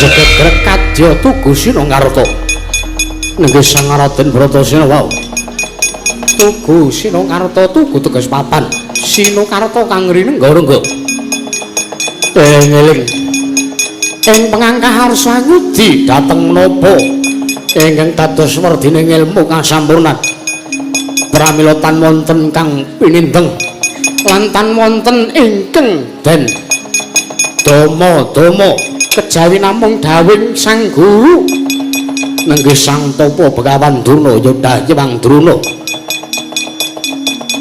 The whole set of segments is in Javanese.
Jagat Kadya tugu Sinongarta nenggih Sang Raden Bratasena wau tugu Sinongarta tugu teges papan Sinokarta kang rinengga-rengga eling ing pangangkah arsa ngudi dhateng menapa ingkang dados werdine ilmu kasampurnan pramila tan wonten kang pinindeng lan tan wonten ingkang den dama-dama kejawi namung dawing Sang Guru nenggih Sang Tapa Begawan Druna Yodha Hyang Druna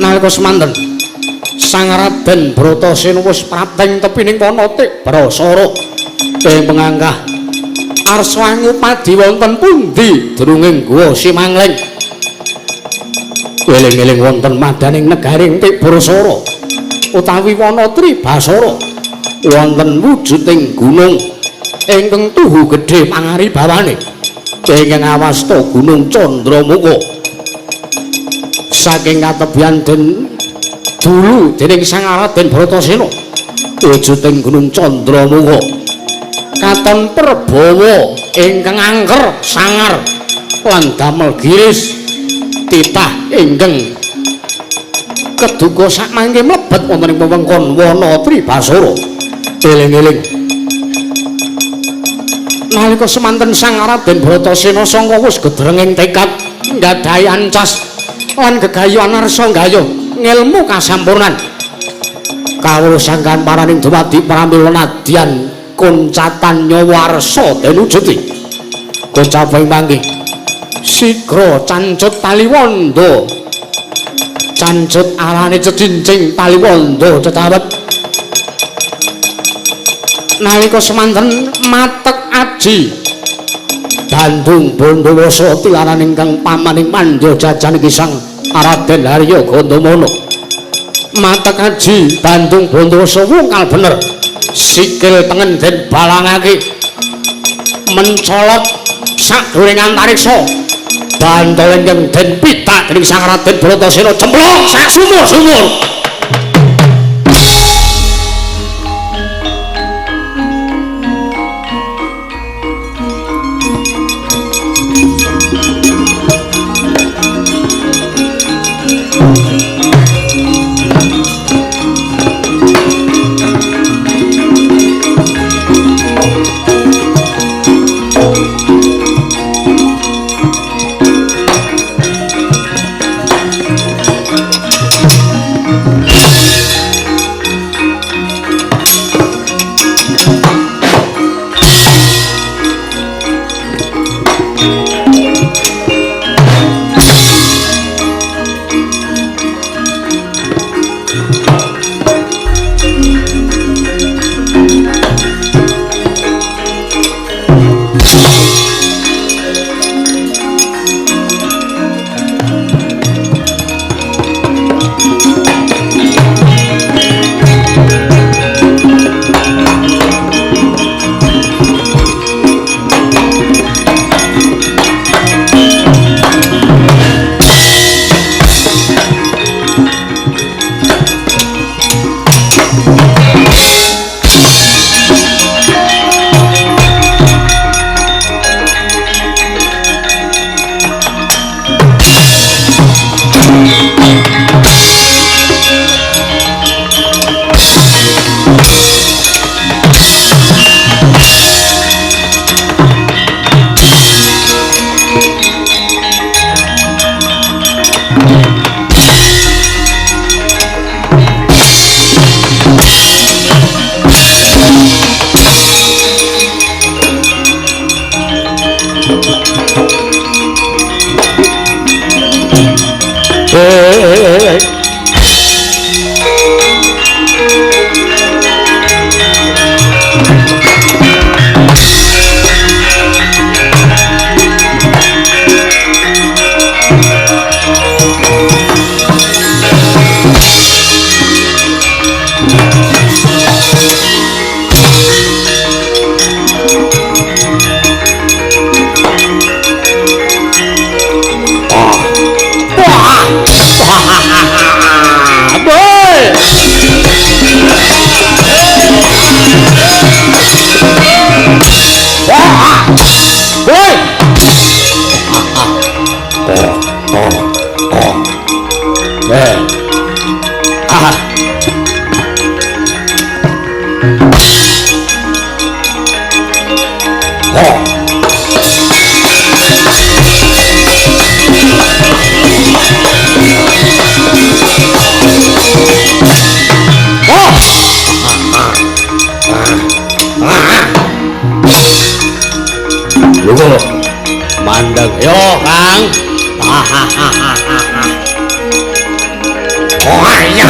nalika semanten Sang Raden Bratasena wis prateng tepining Wanatik Brasara ing pangangkah arsa ngupadi wonten pundi drunging Guwa Simangling eling-eling wonten madaning negaring Brasara utawi Wanatri Basara wonten wujuding gunung ingkang tuhu gedhe pangaribawane ingkang awasta Gunung Candramukha saking katebian den dulu dening Sang Raden Bratasena wujuding Gunung Candramukha katon Prabawa ingkang angker sangar lan damel giris titah ingkang keduka sakmangke mlebet wonten ing wewengkon Wanatri Basara eling-eling nalika semanten Sang Raden Bratasena sangka wis gedrenging tekad nggadahi ancas lan gegayuhan arsa gayuh ngilmu kasampurnan kawula sangkan paraning dumadi pramila nadyan kuncatan nyawa arsa den wujudi kocaping panggih sigra cancut taliwondo cancut arane cecincing taliwondo cetawet nalika semanten matek aji Bandung Bondowasa tilaran ingkang pamaning mandya jajan iki Sang Raden Harya Gandamana matek aji Bandung Bondowasa wungkal bener sikil tengen den balangake mencolot sadurunge antariksa bantol ingkang den pitak dening Sang Raden Bratasena cemplung sak sumur-sumur Lho mandeg yo Kang. Oh iya.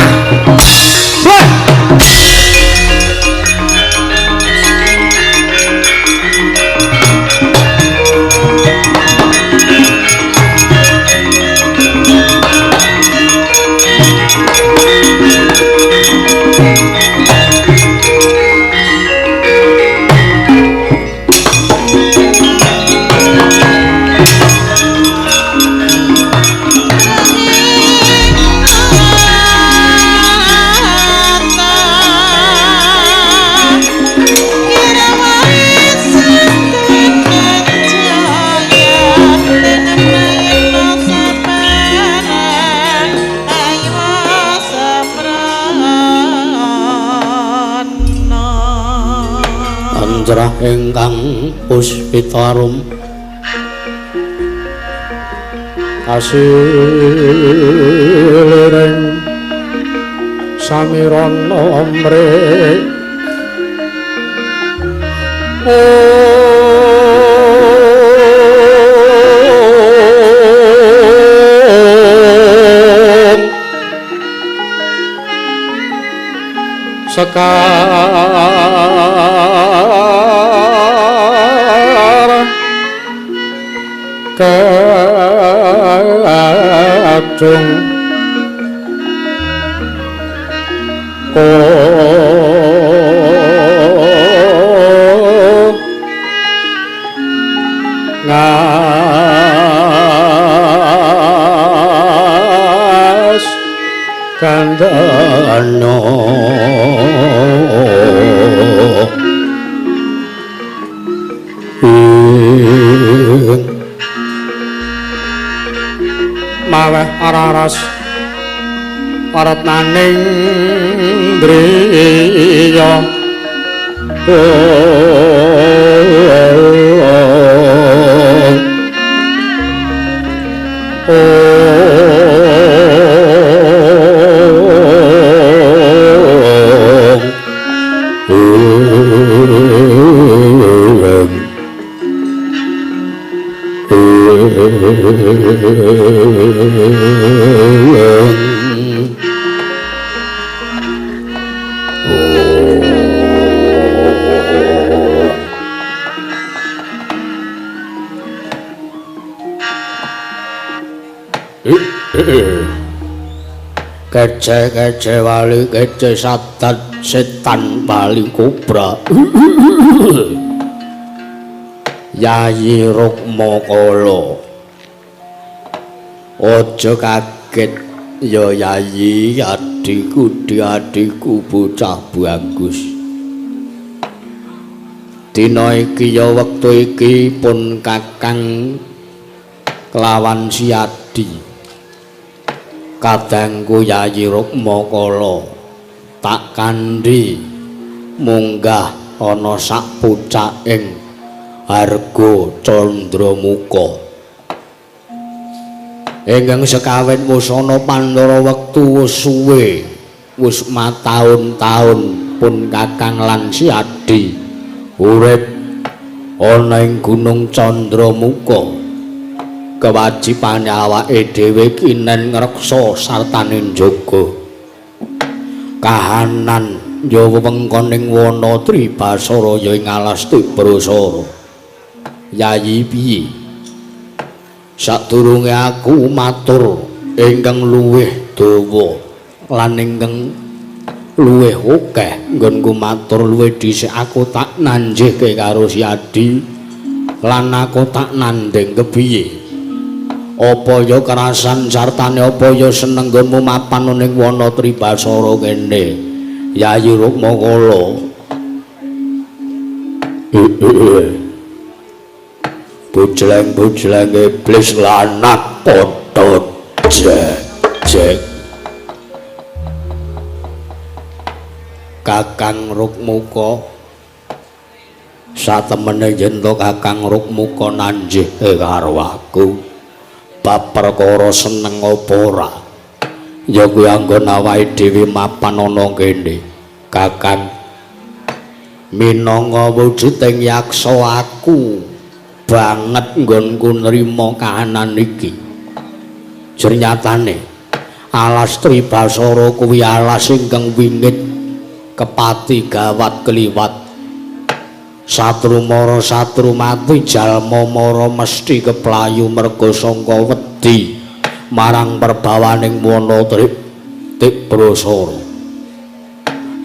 Anjrah ingkang puspitarum kasilireng samirana mrih sekar kadung ngas kandhana maweh araras paretnaning driya kece wali kece sadat setan wali kobra Yayi Rukmakala aja kaget ya Yayi adikku bocah bagus dina iki ya wektu iki pun Kakang kelawan Siadi kadangku Yayi Rukmakala tak kandhi munggah ana sak pucaking Harga Candramuka ingkang sekawit wusana Pandara wektu suwe wis mataun-taun pun Kakang lan Siadi urip ana ing Gunung Candramuka kewajibane awake dhewe kinen ngreksa sartane njaga kahanan ya wewengkoning wana Tribasara ya ing alas Tibrasara Yayi piye sadurunge aku matur ingkang luwih dawa lan ingkang luwih akeh nggonku matur luwih dhisik aku tak nanjihke karo Siadi lan aku tak nandhing kepiye apa ya kerasan sartane apa ya seneng nggonmu mapan ning wana Tribasara kene Yayi Rukmakala bujleng iblis lanak padha jek Kakang Rukmuka satemene yen to Kakang Rukmuka nanjih karo aku bab perkara seneng apa ora ya kuwi anggon awake dhewe mapan ana kene Kakang minangka wujuding yaksa aku banget nggonku nrimo kahanan iki jernyatane alas Tribasara kuwi alas ingkang wingit kepati gawat kliwat satru mara satru mati jalma mara mesti keplayu merga sangka wedi marang perbawaning Wanatrik Tribasara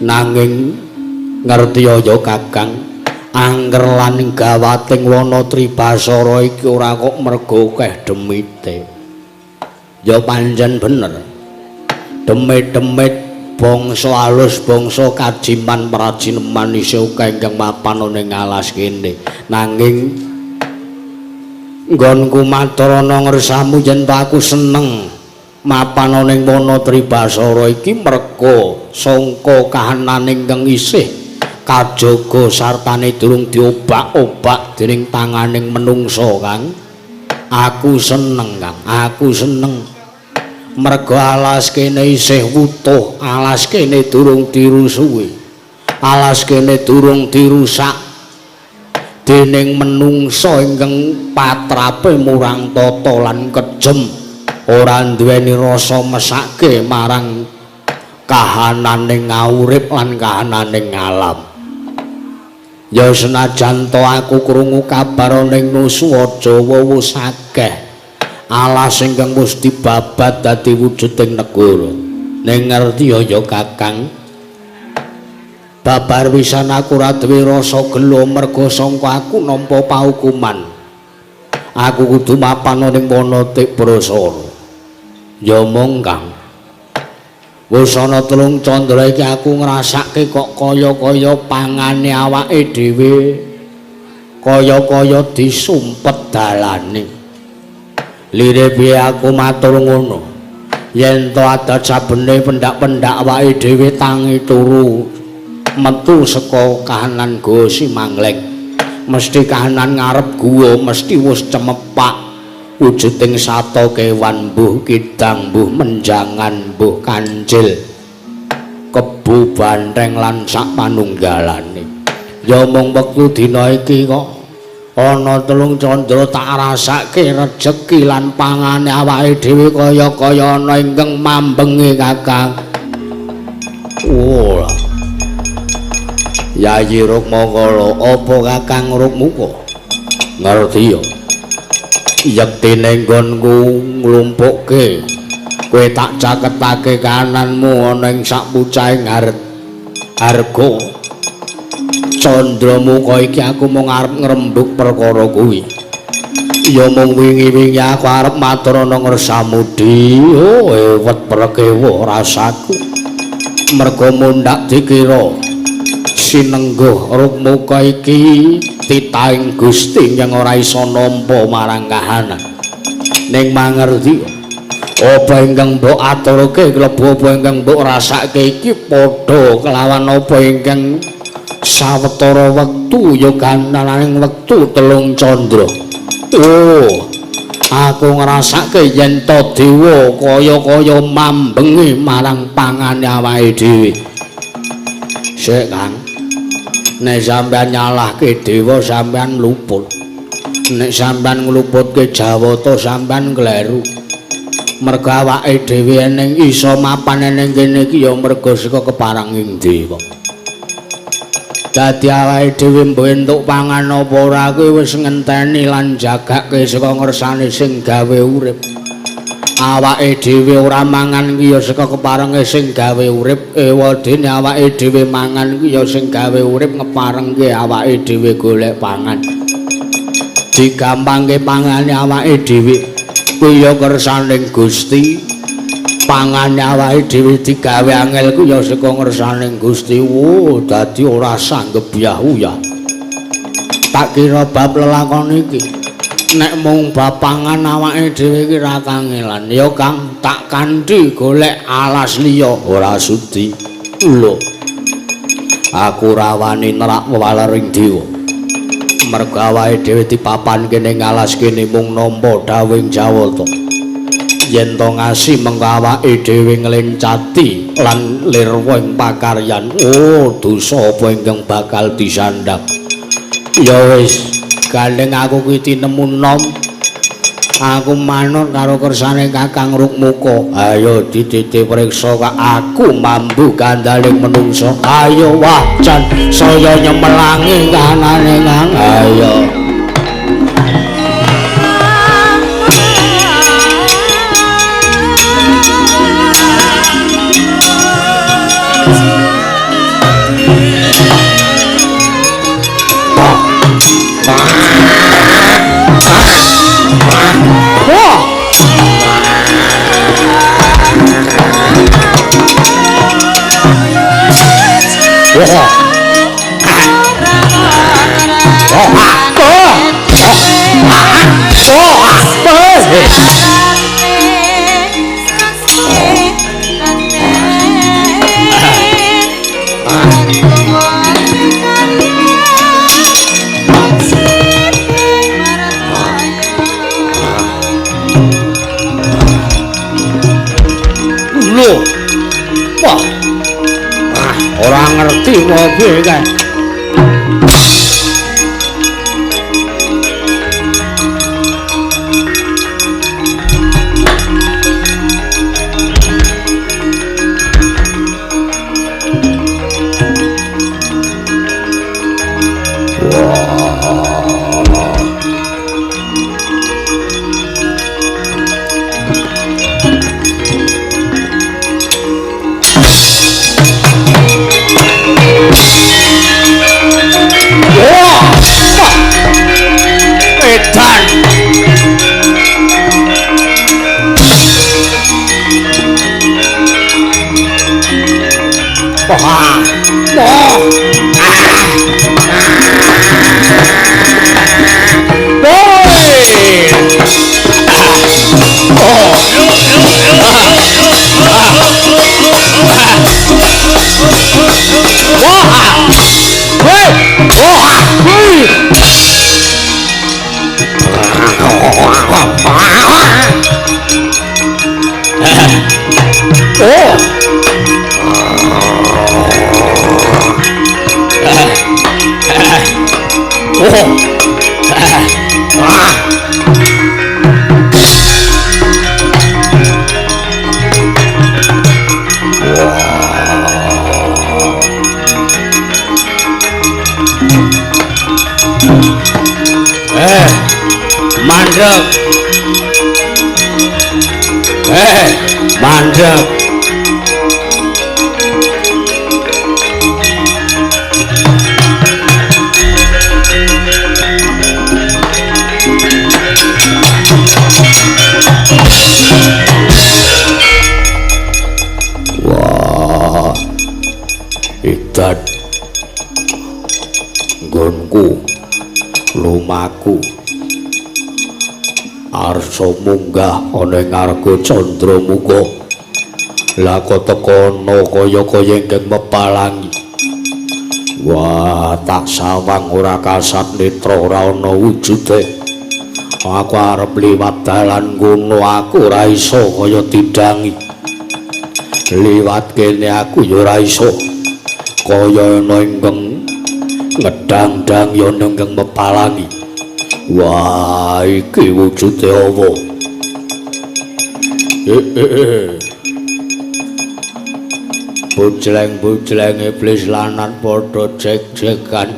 nanging ngerti ya Kakang angger lan gawating Wanatrik Tribasara iki ora kok merga akeh demite ya pancen bener demit-demit bangsa alus bangsa kajiman prajineman isih akeh ingkang mapan ning alas kene nanging nggonku matur ana ngersamu yen aku seneng mapan ning Wanatrik Tribasara iki merga sangka kahanan ingkang isih kajaga sartane durung diobak-obak dening tanganing menungsa Kang aku seneng Kang aku seneng merga alas kene isih wutuh alas kene durung dirusuhi alas kene durung dirusak dening menungsa ingkang patrape murang tata lan kejem ora duweni rasa mesake marang kahananing urip lan kahananing alam ya senajan to aku krungu kabar ning Nusa Jawa wis akeh alas ingkang wis dibabat dadi wujuding negara ning ngerti ya Kakang babar wisan aku ora duwe rasa gelo merga sangka aku nampa paukuman aku kudu mapan ning Wanatrik Tribasara ya mong Kang wis ana telung candra iki aku ngrasake kok kaya-kaya pangane awake dhewe kaya-kaya disumpet dalane lire piye aku matur ngono yen to adat sabene pendak-pendak awake dhewe tangi turu metu saka kahanan Guwa Simangleng mesti kahanan ngarep guwa mesti wis cemepak wujuding sato kewan mbuh kidang mbuh menjangan mbuh kancil kebu banteng lan sak panunggalane ya mung wektu dina iki kok ana telung candra tak rasake rejeki lan pangane awake dhewe kaya-kaya ana ingkang mambengi Kakang. Ora. Yayi Rukmakala apa Kakang Rukmuka? Ngerti ya. Yektine nggonku nglumpukke kowe tak caketake kananmu ana ing sapucahing harga Candramuka iki aku mung arep ngrembug perkara kuwi. Ya mung wingi-wingi aku arep matur ana ngersamu Di. Oh, ewet prekewa rasaku. Merga mundhak dikira sinengguh Rukmuka iki titahing Gusti yang ora isa nampa marang kahanan. Ning mangerti apa ingkang mbok aturke klebu apa ingkang mbok rasake iki padha kelawan apa ingkang sawetara wektu ya kananing wektu telung candra. Oh, aku ngrasake yen to dewa kaya-kaya mambengi marang pangane awake dhewe. Sik Kang, nek sampean nyalahke dewa sampean luput. Nek sampean ngluputke Jawata sampean kleru. Merga awake dhewe ning isa mapan ning kene iki ya merga saka keparenging dewa. Dadi awake dhewe mbok entuk pangan apa ora kuwi wis ngenteni lan jagake saka ngersane sing gawe urip. Awake dhewe ora mangan iki ya saka keparenge sing gawe urip. Ewadene awake dhewe mangan iki ya sing gawe urip ngeparengke awake dhewe golek pangan. Digampangke pangane awake dhewe kuwi ya kersaning Gusti. Pangane awake dhewe digawe angel ku ya saka ngersaning Gusti. Wo dadi ora sanggep yahu ya. Tak kira bab lelakon iki nek mung bab pangan awake dhewe iki ra kangelan. Ya Kang, tak kanthi golek alas liya ora sudi. Lho. Aku rawani nerak wewalering dewa. amarga awake dhewe dipapan kene ngalas kene mung nampa dawing Jawata. Yen to ngasi mengko awake dhewe nglencati lan lirwa ing pakaryan, oh dosa apa ingkang bakal disandhang. Ya wis, gandeng aku kuwi tinemu nom. Aku manut karo kersane Kakang Rukmuka. Ayo dititip priksa aku mambu kandaling menungso. Ayo wajan saya nyemelangi kanane Kang. Ayo. Ora ngerti mobil kae. Mandek. Mandek. Wah. Idan. Nggonku. Lumaku. Arsa munggah ana ing Arga Candramuka. Lah kok tekono kaya-kaya ingkang mepalangi. Wah, tak sawang ora kasat netra ora ana wujude. Aku arep liwat dalan ngono aku ora iso kaya didangi. Liwat kene aku ya ora iso kaya ana ingkang ngedang-dang ya ana ingkang mepalangi. Wah, iki wujude apa? Bujleng-bujleng iblis lanang padha jek-jekan.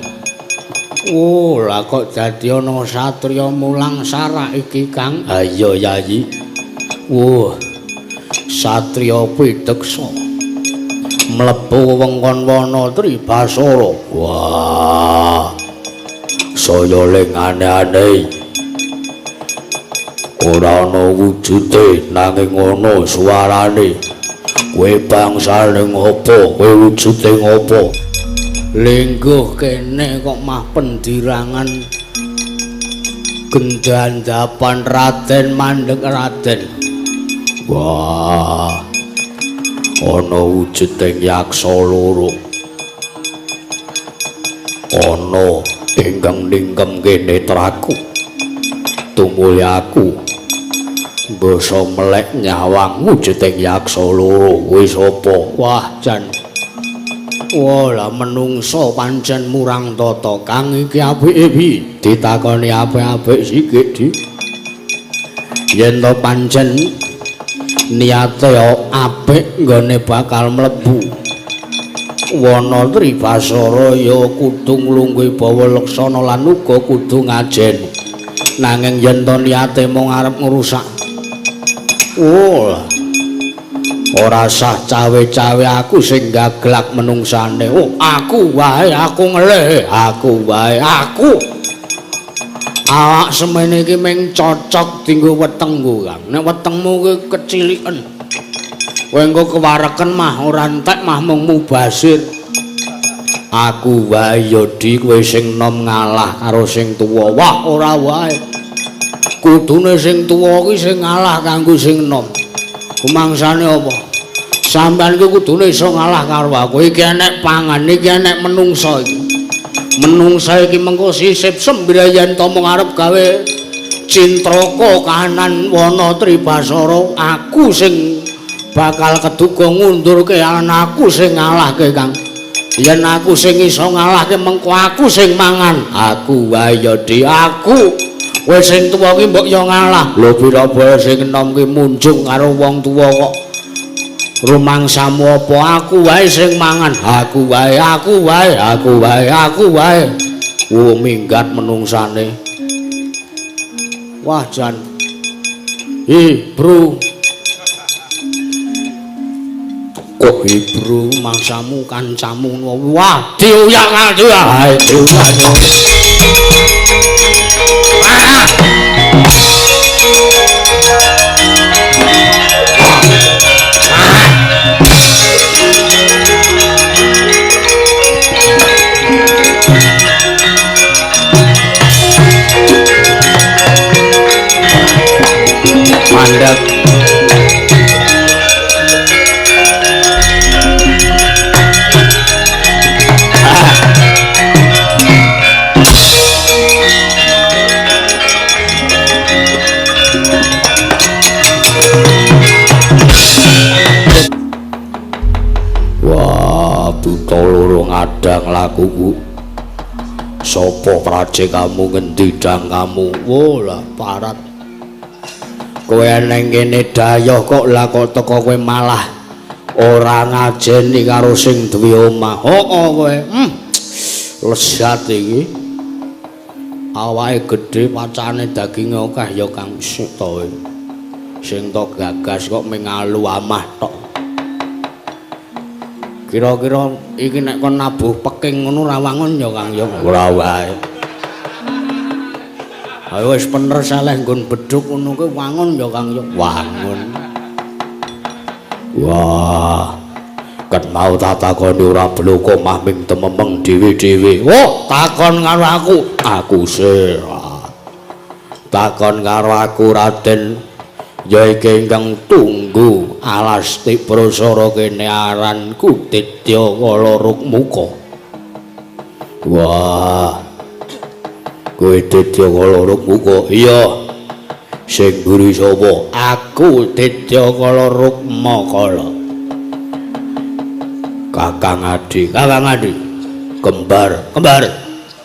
Oh, lah kok dadi ana satriya mulang sarak iki, Kang? Ha iya, Yayi. Satriya Pideksa. Mlebu wewengkon Wanatri Basara. Wah. Saya ling aneh-aneh. Ora ana wujude nanging ana suarane. Kowe bangsaning apa? Kowe wujude ngopo? Lingguh kene kok mah pendirangan gendandapan Raden mandheg Raden. Wah. Ana wujuding yaksa loro. Ana ingkang ningkemke netraku tumuli aku basa melek nyawang wujuding yaksa loro kuwi sapa wah jan wala menungso pancen murang tata kang iki apike piye ditakoni apik-apik sikik di yen to pancen niate apik nggone bakal mlebu wana Tribasara ya kudu nglungguhi bawa leksana lan uga kudu ngajen nanging yen to niate mung arep ngrusak ora sah cawe-cawe aku sing gaglak menungsane aku wae aku ngelih aku wae aku awak semene iki mung cocok dienggo wetengku Kang nek wetengmu kuwi keciliken kowe engko kewareken mah ora entek mah mung mubasir aku wae ya di kowe sing nom ngalah karo sing tuwa wah ora wae kudune sing tuwa kuwi sing ngalah kanggo sing nom kumangsane apa sampean iki kudune iso ngalah karo aku iki enek pangan iki enek menungsa iki menungsa iki mengko sisip sembrayan to mung arep gawe cintraka kahanan wana Tribasara aku sing bakal keduga ngundurke anakku sing ngalahke Kang yen aku sing iso ngalahke mengko aku sing mangan aku wae ya di aku kowe sing tuwa ki mbok yo ngalah lho pira-pira sing enom ki munjung karo wong tuwa kok rumangsamu apa aku wae sing mangan aku wae aku wae aku wae aku wae minggat menungsane wah jan bro kok bro mangsamu kancamu wah diuyak ae diuyak mandek wah buta loro ngadang lakuku sapa praje kamu ngendi dang kamu wola parat kowe neng kene dayoh kok lah kok teko kowe malah ora ngajeni karo sing duwe omah kowe lesat iki awake gedhe pacane daginge akeh ya Kang sik to sing to gagas kok mengalu amah tok kira-kira iki nek kon nabuh peking ngono ra wangun ya Kang ya ora wae ayo wis bener saleh nggon bedhug ngono kuwi wangun ya Kang ya wangun wah ket mau tak takoni ora bloko mah ming tememeng dhewe-dhewe takon karo aku sih takon karo aku Raden ya iki ingkang tunggu Alasti Prasara kene aranku Ditya Kala Rukmuka wah kowe Ditya Kala Rukmuka iya sing mburi sapa aku Ditya Kala Rukmakala Kakang Adi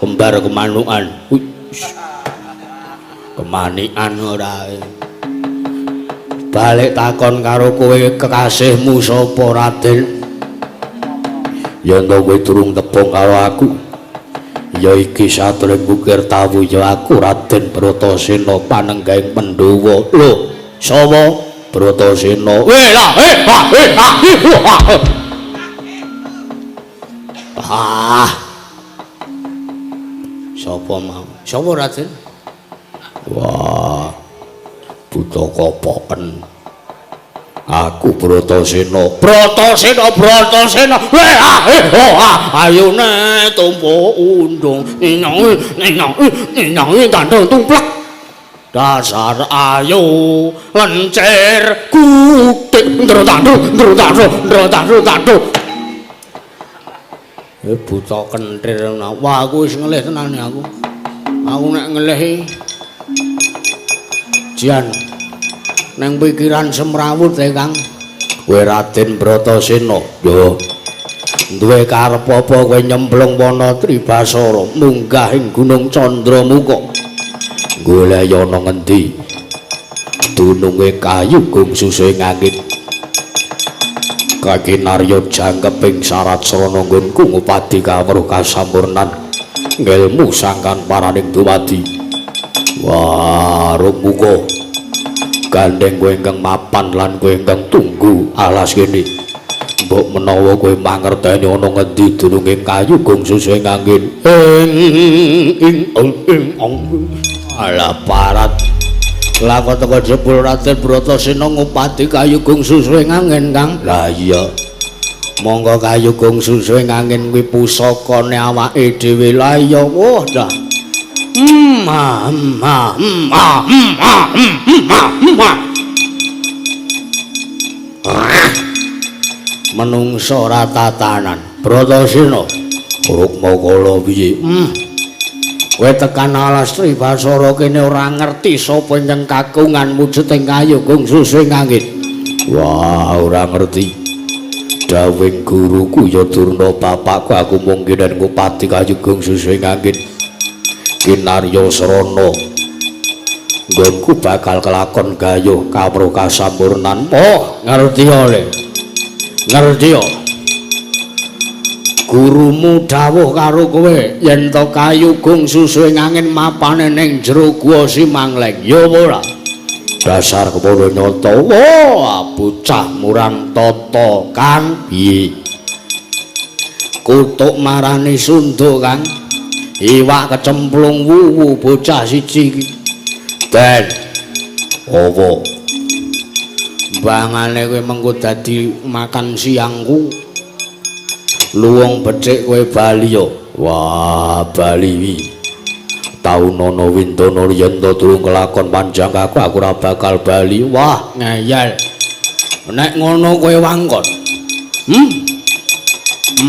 kembar kemanukan kemanikan ora balik takon karo kowe kekasihmu sapa Raden yen to kowe durung tepung karo aku ya iki satren bukir tawu ya aku Raden Bratasena panenggahing Pandhawa lho sapa Bratasena sapa mau sapa Raden wah buta kopoken aku Bratasena ayune tumpu undung nyong tandung tumplek dasar ayu lencer kutik ndro tandung Buta kentir. Wah, aku wis ngelih tenan aku. Aku nek ngelih Jan nang pikiran semrawut Kang. Kowe Raden Bratasena. Yo. Duwe karep apa kowe nyemplung wana Tribasara munggah ing Gunung Candramuka. Golek ana ngendi? Dununge Kayugung Susih Angin. Kakinarya jangkeping syarat srana nggonku ngupadi kawruh kasampurnan ngelmu sangkan paraning dumadi. Wah, Rumuka gandeng kowe ingkang mapan lan kowe ingkang tunggu alas kene. Mbok menawa kowe mangerteni ana ngendi dununge Kayugung Susih Angin. Ala parat lakon teko jebul Raden Bratasena ngupadi Kayugung Susih Angin Kang. Lah iya. Monggo Kayugung Susih Angin kuwi pusakane awake dhewe. Lah iya wah dah. Menungso ora tatanan. Bratasena Rukmakala piye? Kowe tekan alas Tribasara kene ora ngerti sapa ingkang kagungan wujuding Kayugung Susih Angin. Wah, ora ngerti. Dawing guruku ya Durna bapakku aku mung kenen ngupati Kayugung Susih Angin. Kinarya srana nggonku bakal kelakon gayuh kawruh kasampurnan. Oh, ngerti oleh. Ngerti yo. Gurumu dawuh karo kowe yen to Kayugung Susih Angin mapane ning jero Guwa Simangleng. Ya ora. Dasar kepala nyata. Wah, bocah murang tata Kang. Piye? Kutuk marani sunduk Kang. Iwak kecemplung wuwu bocah siji iki. Den. Apa? Bangane kowe mengko dadi makan siangku. Luwung becik kowe bali yo. Wah, bali wi. Taunana Windana yen to durung kelakon panjang aku ora bakal bali. Wah, ngeyel. Nek ngono kowe wangkon.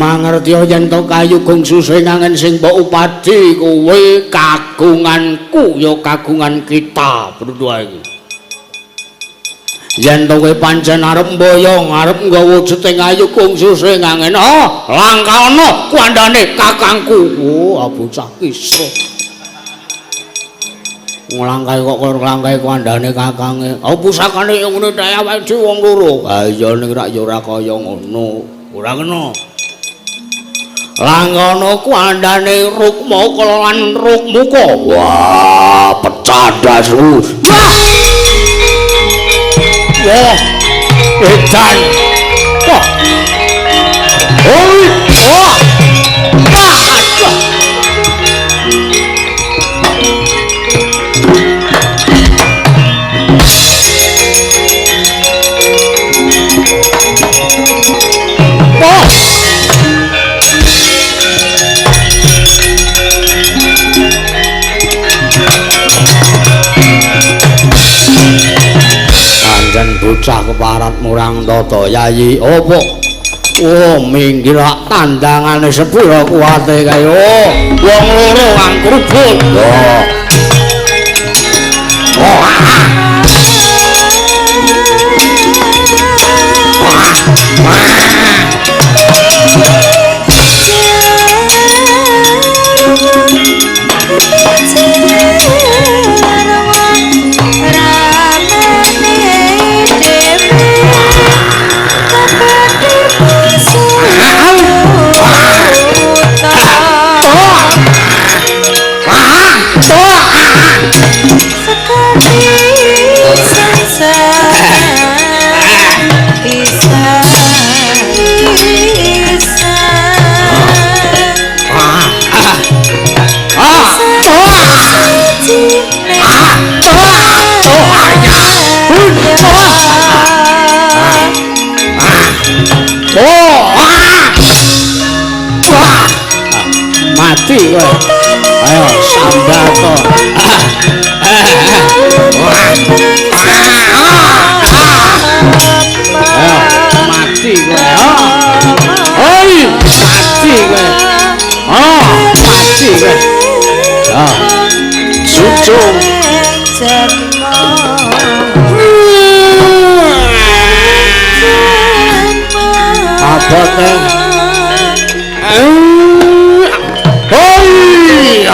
Mangerti yen to Kayugung Susih Angin sing mbok upadi kowe kagunganku ya kagungan kita berdua iki. Yen to kowe pancen arep mboyong arep nggawa wujuding Kayugung Susih Angin, langkana kandhane kakangku. Oh, bocah kisruh. Nglangkai kok nglangkai kandhane kakange. Pusakane ngene ta awake dhewe wong loro. Ha iya ning rak ya ora kaya ngono. Ora kena. Langkana kandhane Rukmakala lan Rukmuka. Wah, pecah dasmu. Wah, edan. Wah. Oi, wah. Bocah keparat murang tata yayi opo? Oh, minggir tandangane sepira kuwate kae. Oh, wong loro angkrubut. Mati kowe. Ayo sambat to. Ayo mati kowe. Oi, mati kowe. Ah, Sucung. Apa teh? Hoi!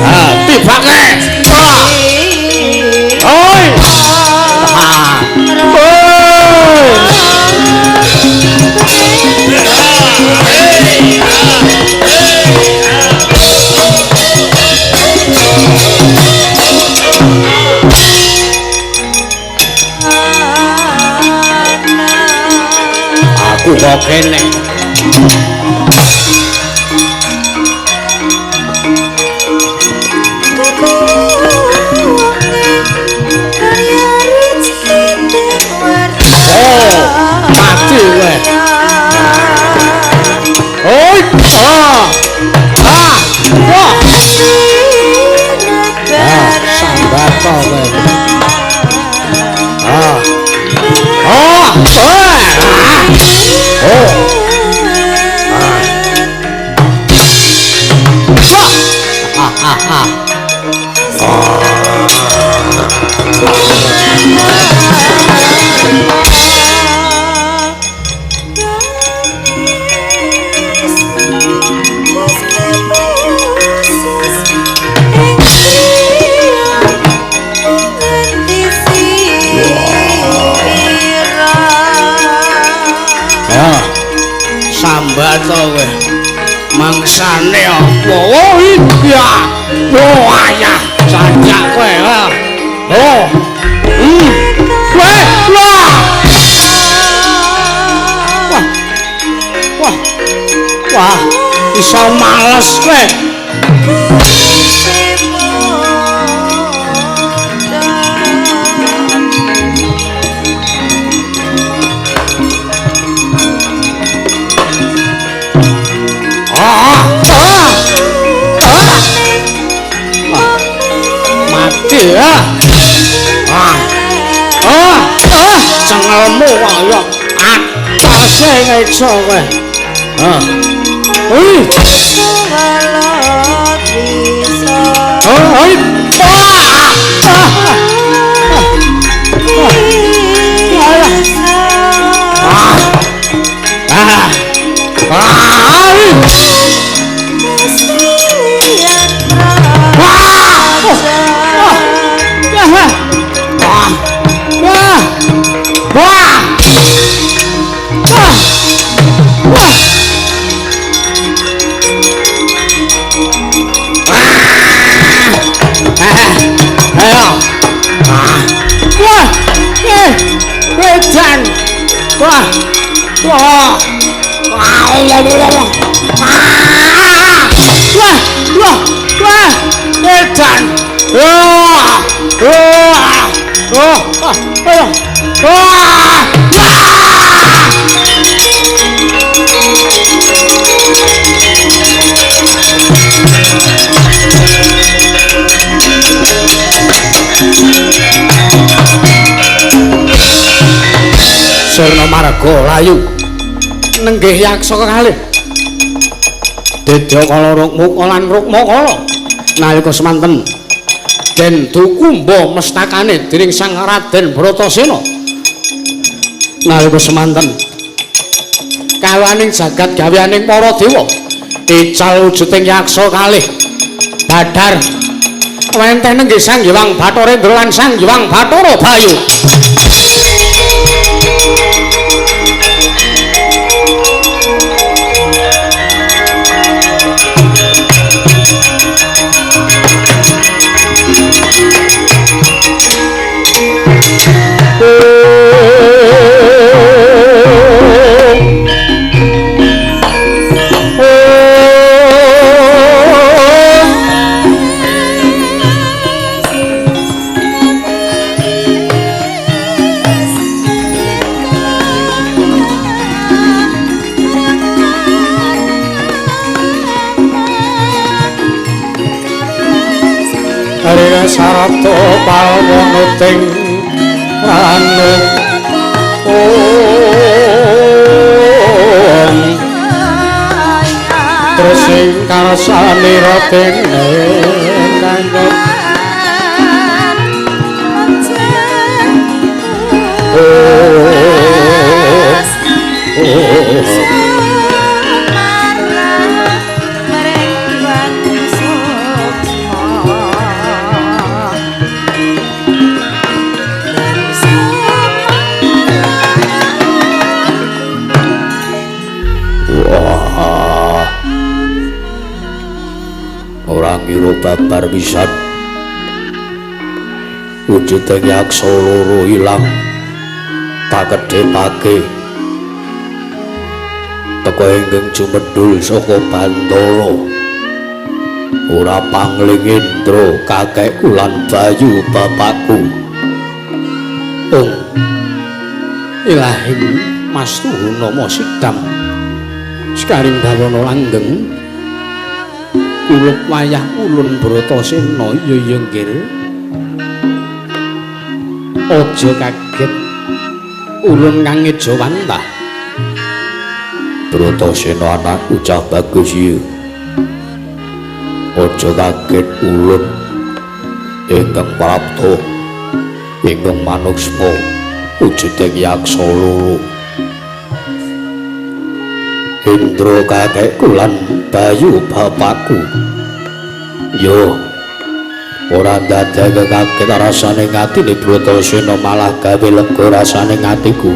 Ah, tibake. Hoi! Ah. Aku kok kene. Mati kowe. Oi, wah. Sambat kowe. Sambat kowe. Mangsane apa? Oh iya. Oh ayah, sajak kowe. Oh. Kowe. Wah. Wah. Wah, iso males kowe. Mati ya. Cengelmu kaya atase ngeco kowe. Sirna Marga layu nenggih yaksa kekalih Dedya Kala Rukmaka lan Rukmakala nalika semanten den dukumba mestakane dening Sang Raden Bratasena nalika semanten kawaning jagat gaweaning para dewa ical wujuding yaksa kalih badhar wenten nenggih Sang Hyang Bathara lan Sang Hyang Bathara Bayu. Sarata pawonuting ranung terus ing karsanira dene babar pisan wujuding yaksa loro ilang pakedhepake teka inggih jumedhul saka Bantara ora pangling Indra kakekku lan Bayu bapakku ilahing Mas Tuhunama Sidam sekaring bawana langgeng kulup wayah ulun Bratasena ya nggih aja kaget ulun kang Ejawantah Bratasena anak ucap bagus ya aja kaget ulun ingkang prapta ingkang manukspa wujuding yaksa loro Indra kakekku lan Bayu bapakku yo ora dadake kaget rasane atine Bratasena malah gawe lega rasane atiku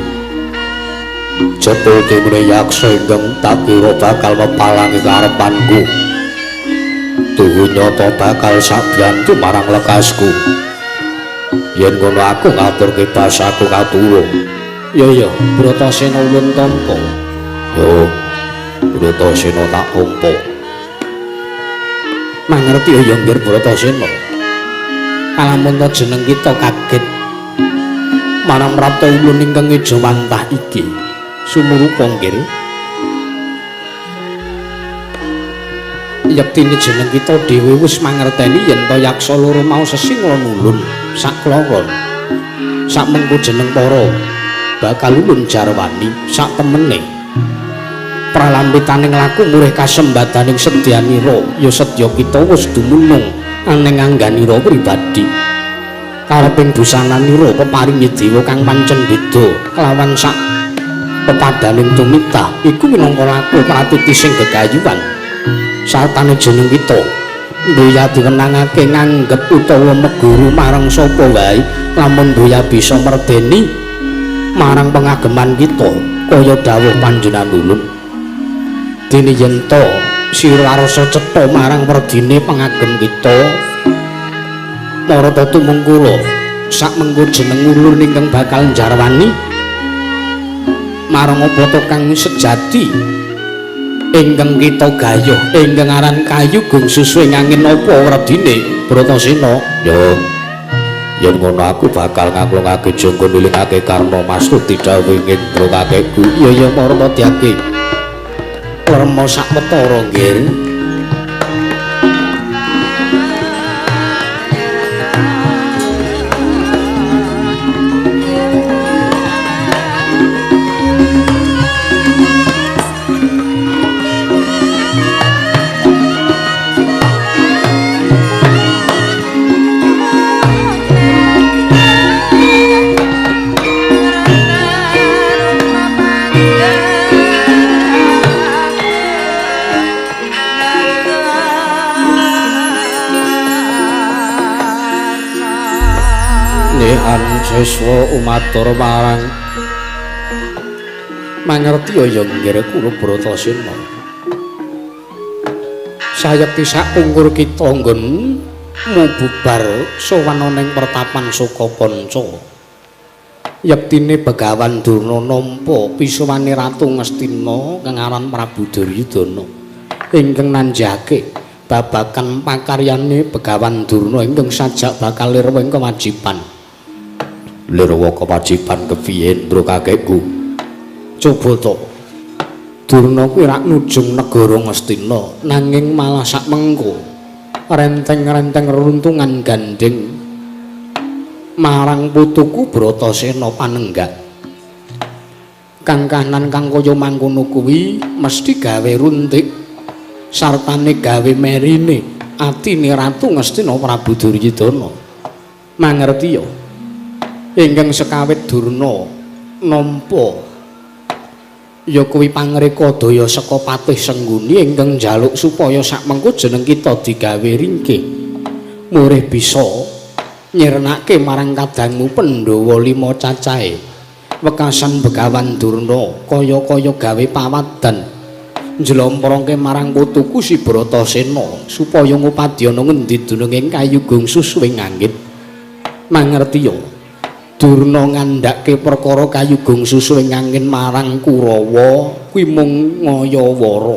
jebul temune yaksa ingkang tak kira bakal mepalangi karepanku tuhu nyata bakal sabyantu marang lekasku yen ngono aku ngaturke basaku katulung yo Bratasena ulun tampa yo Bratasena tak tampa mangerti ya nggih Bratasena alamun ta jeneng kita kaget marang prapta ulun ingkang Ejawantah iki sumurupa nggih yektine jeneng kita dhewe wis mangerteni yen ta yaksa loro mau sesingla ulun sakloron sak mengko jeneng para bakal ulun jarwani sak temene pralambitaning laku murih kasembadaning sedyanira ya sedya kita wis dumunung aning angganira pribadi kareping busananira peparingi dewa kang pancen beda kelawan sak pepadaning tumita iku minangka laku pratiti sing gegayuhan sartane jeneng kita Mboya diwenangake nganggep utawa meguru marang sapa wae lamun Mboya bisa merdeni marang pengageman kita kaya dawuh panjenengan ulun dene yen to sira rasa cetha marang werdine pengagem kita marata tumungkula sak mengko jeneng ulun ingkang bakal jarwani marang apa to kang sejati ingkang kita gayuh ingkang aran kayu gung susuing angin apa werdine Bratasena yo yen ngono aku bakal ngaklungake jangka nulingake karma mastuti dawuh Indra kakekku ya marana diake Rama sakwetara nggih seswa umatur marang mangerti ya nggih kula Bratasena sayekti sak pungkur kita nggon mububar sowan ning pertapan Sukapanca yektine Begawan Durna nampa pisuwane Ratu Ngastina kang aran Prabu Duryudana ingkang nanjake babagan pakaryane Begawan Durna ingkang sajak bakal lirwa ing kewajiban lirwa kewajiban kepiye Indra kakekku coba to Durna kuwi rak nujung negara Ngastina nanging malah sak mengko renteng-renteng runtungan gandeng marang putuku Bratasena panenggak kang kahanan kang kaya mangkono kuwi mesti gawe runtik sartane gawe merine atine Ratu Ngastina Prabu Duryudana. Mangerti ya. Ingkang sekawit Durna nampa ya kuwi pangreka daya saka Patih Sengguni ingkang njaluk supaya sakmengko jeneng kita digawe ringkih. Murih bisa nyirnake marang kadangmu Pandhawa 5 cacahe. Wekasan Begawan Durna kaya-kaya gawe pawadan njlomprongke marang putuku si Bratasena supaya ngupadyana ngendi dununging kayugung susuwing angin. Mangerti ya. Durna ngandhake perkara kayugung susuwing angin marang Kurawa kuwi mung ngayawara.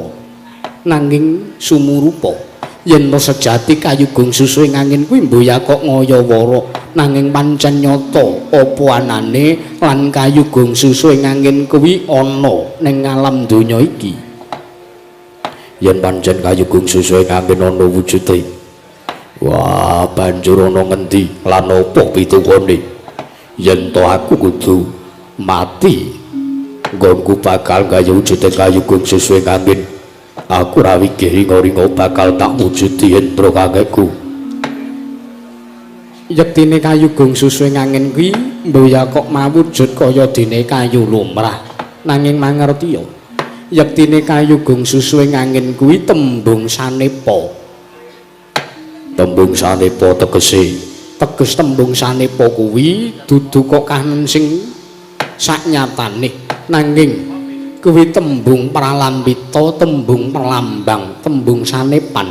Nanging sumurupa yen sejati kayugung susuwing angin kuwi mboya kok ngayawara nanging pancen nyata apa anane lan kayugung susuwing angin kuwi ana ning alam donya iki. Yen pancen kayugung susuwing angin ana wujude, wah banjur ana ngendi lan apa pituwane? Yen to aku kudu mati nggonku bakal gawe wujude kayugung susuwing angin. Aku rawi ringo-ringo bakal tak wujudi hendra kakekku. Yektine kayugung susuwing angin kuwi mboya kok mawujud kaya dene kayu lumrah. Nanging mangerti ya. Yektine kayugung susuwing angin kuwi tembung sanepa. Tembung sanepa teges tembung sanepa kuwi dudu kok kanen sing saknyatane. Nanging kuwi tembung pralambita, tembung perlambang, tembung sanepan.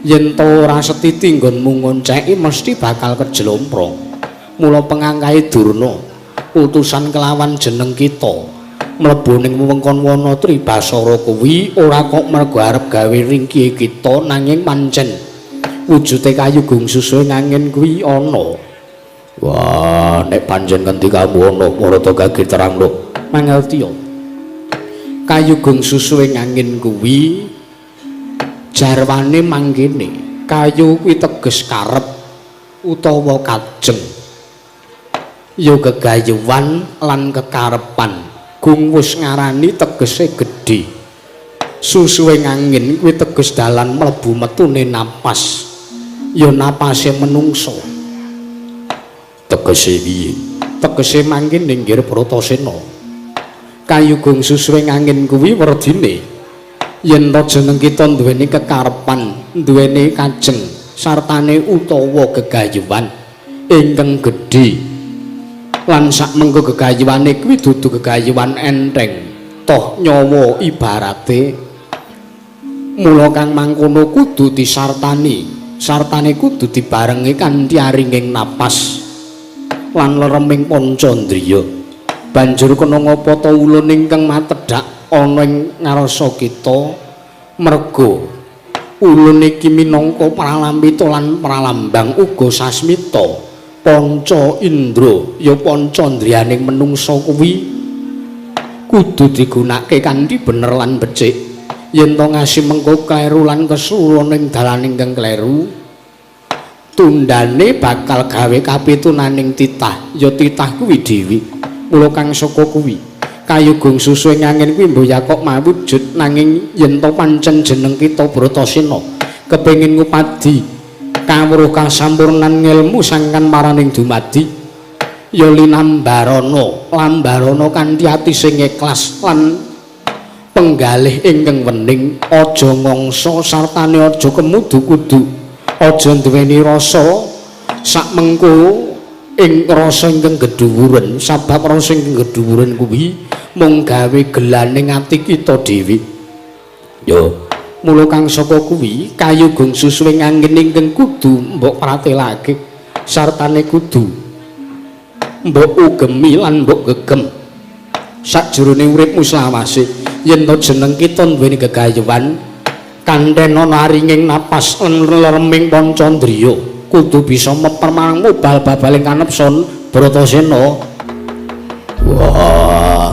Yen to ora setiti nggonmu ngonceki mesti bakal kejlomprong. Mula pengangkahe Durna utusan kelawan jeneng kita mlebu ning wewengkon Wanatri Basara kuwi ora kok mergo arep gawe ringkihe kita nanging pancen wujude kayugung susuwing angin kuwi ana. Wah, nek pancen ngendi kamu ana marata kaget terangno. Mangerti ya. Kayugung susuwing angin kuwi jarwane mangkene. Kayu kuwi teges karep utawa kajeng. Ya gegayuhan lan kekarepan. Gung wis ngarani tegese gedhe. Susuwing angin kuwi teges dalan mlebu metune napas. Ya napase menungso. Tegese piye? Tegese mangkin ninggir Bratasena. Kayugung susuwing angin kuwi werdine yen to jeneng kita duweni kekarepan, duweni kajeng, sartane utawa gegayuhan ingkang gedhe. Lan sakmengko gegayuhane kuwi dudu gegayuhan enteng, toh nyawa ibarate. Mula kang mangkono kudu disartani, sartane kudu dibarengi kanthi aringing napas lan lereming pancandriya. Banjur kena ngapa ta ulun ingkang matedhak ana ing ngarsa kita merga ulun iki minangka pralambita lan pralambang uga sasmita. Panca Indra ya pancandriyaning menungsa kuwi kudu digunakake kanthi bener lan becik. Yen to ngasih mengko kleru lan kesuwun ing dalan ingkang kleru, tundane bakal gawe kapitunaning titah, ya titah kuwi dhewe. Mula kang saka kuwi kayugung susuwing angin kuwi mboya kok mawujud nanging yen to pancen jeneng kita Bratasena kepengin ngupadi kawruh kasampurnan ngelmu sangkan maraning dumadi ya linambarana lambarana kanthi ati sing ikhlas lan penggalih ingkang wening. Aja ngangsa sartane aja kemudu kudu aja duweni rasa sakmengko ing rasa ingkang gedhuwuren, sabab rasa ingkang gedhuwuren kuwi mung gawe gelaning ati kita dhewe. Yo mula kang saka kuwi kayugung susuwing angin ingkang kudu mbok pratelake sartane kudu mbok ugemi lan mbok gegem sajroning uripmu selawase. Yen to jeneng kita duweni gegayuhan kanthi ana aringing napas lan lereming pancandriya kudu bisa meper marang bal-babaling kanepson Bratasena. Wah,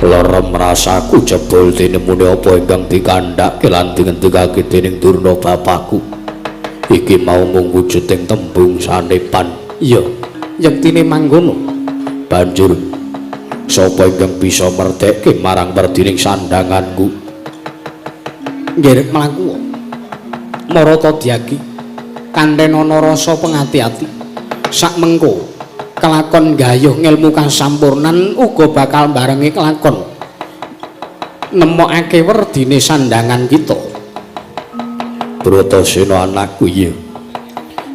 lerem rasaku jebul tinemune apa ingkang dikandhake lan dingendikake dening Durna bapakku. Iki mau mung wujuding tembung sanepan. Iya, yektine mangkono. Banjur sapa ingkang bisa mertekke marang werdining sandanganku? Nggih mlaku. Marata Dyagi kanthi ana rasa pengati-ati sak mengko kelakon gayuh ngilmu kasampurnan uga bakal barengi kelakon nemokake werdine sandangan kita. Bratasena anakku ya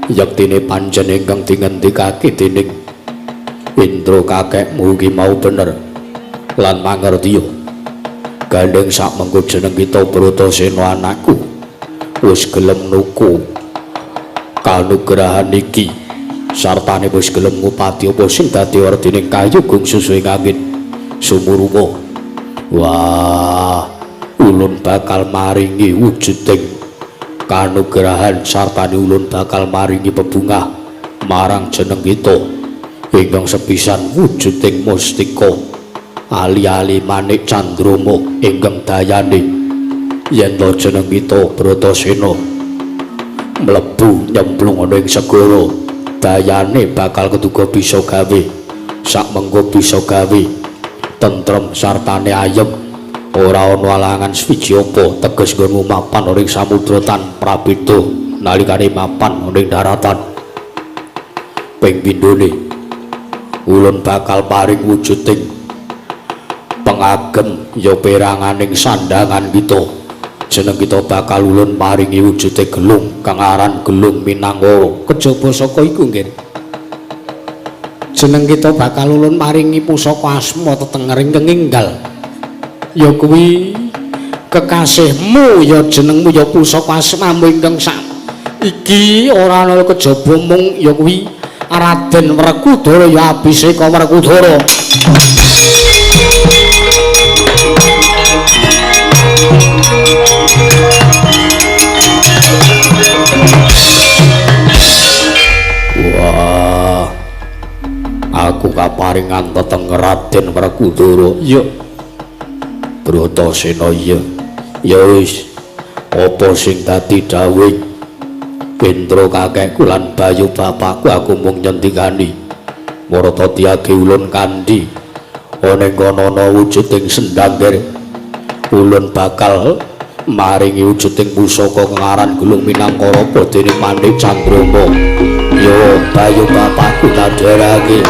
yaktine pancen ingkang dingendikake dening Indra kakekmu iki mau bener lan mangertiya gandeng sak mengko jeneng kita Bratasena anakku wis gelem nuku kanugrahan iki sartane wis gelem ngupati apa sing dadi werdining kayugung susu ing angin sumurupa. Wah, ulun bakal maringi wujuding kanugrahan sartane ulun bakal maringi bebungah marang jeneng kita ingkang sepisan wujuding mustika ali-ali manik candrama ingkang dayane yen to jeneng kita Bratasena mlebu nyemplung ana ing segara dayane bakal keduga bisa gawe sak mengko bisa gawe tentrem sartane ayem ora ana alangan swiji apa teges nggonmu mapan ing samudra tan prabeda nalikane mapan ing daratan. Ping pindhone ulun bakal paring wujuding pengagem ya peranganing sandangan kita jeneng kita bakal ulun paringi wujude gelung kang aran Gelung Minangkara. Kejaba saka iku nggih jeneng kita bakal ulun maringi pusaka asma tetengering kenginggal ya kuwi kekasihmu ya jenengmu ya pusaka asmamu ingkang sak iki ora ana kejaba mung ya kuwi Raden Werkudara ya Abiseka Werkudara. Wah, aku kaparingan teteng Raden Werkudara. Ya, Bratasena ya. Ya wis, apa sing dadi dawuh Indra kakekku lan Bayu bapakku aku mung nyendikani. Marata Dyagi ulun kandi ana ing kono ana wujuding sendangger. Ulun bakal maringi wujuding pusaka kang aran Gelung Minangkara dene Pandhit Candrama. Yo Bayu bapakku kadherake.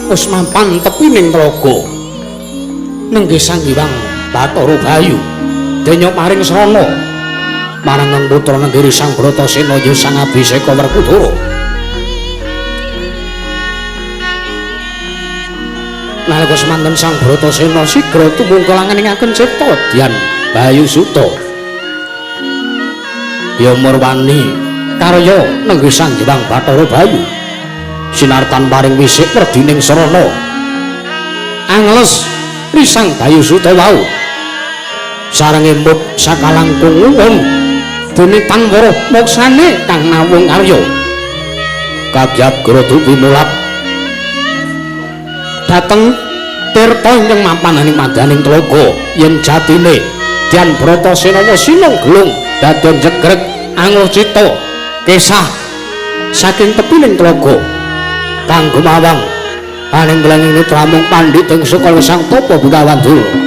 Wis mapan tepining tlaga nenggih Sang Hyang Bathara Bayu denya maring srana marang putra nenggiri Sang Bratasena ya Sang Abiseka Werkudara. Nalika semanten Sang Bratasena sigra tumungkul angeningaken cipta Dyan Bayu Suta ya murwani karya nenggih Sang Hyang Bathara Bayu sinartan paring wisik werdining sarana angles risang Bayu Suta wau sarenge mut sakalangkung umum dene tanwara moksane kang nawung arya kajagra dumulap dhateng tirta ingkang mampananing madaning tlaga yen jatine Dyan Bratasena sinung gelung dadon jegreg anglo cita kesah saking tepining tlaga kang gumawang paning blenging nutramung pandhit ing sekala Sang Tapa Bukawandura.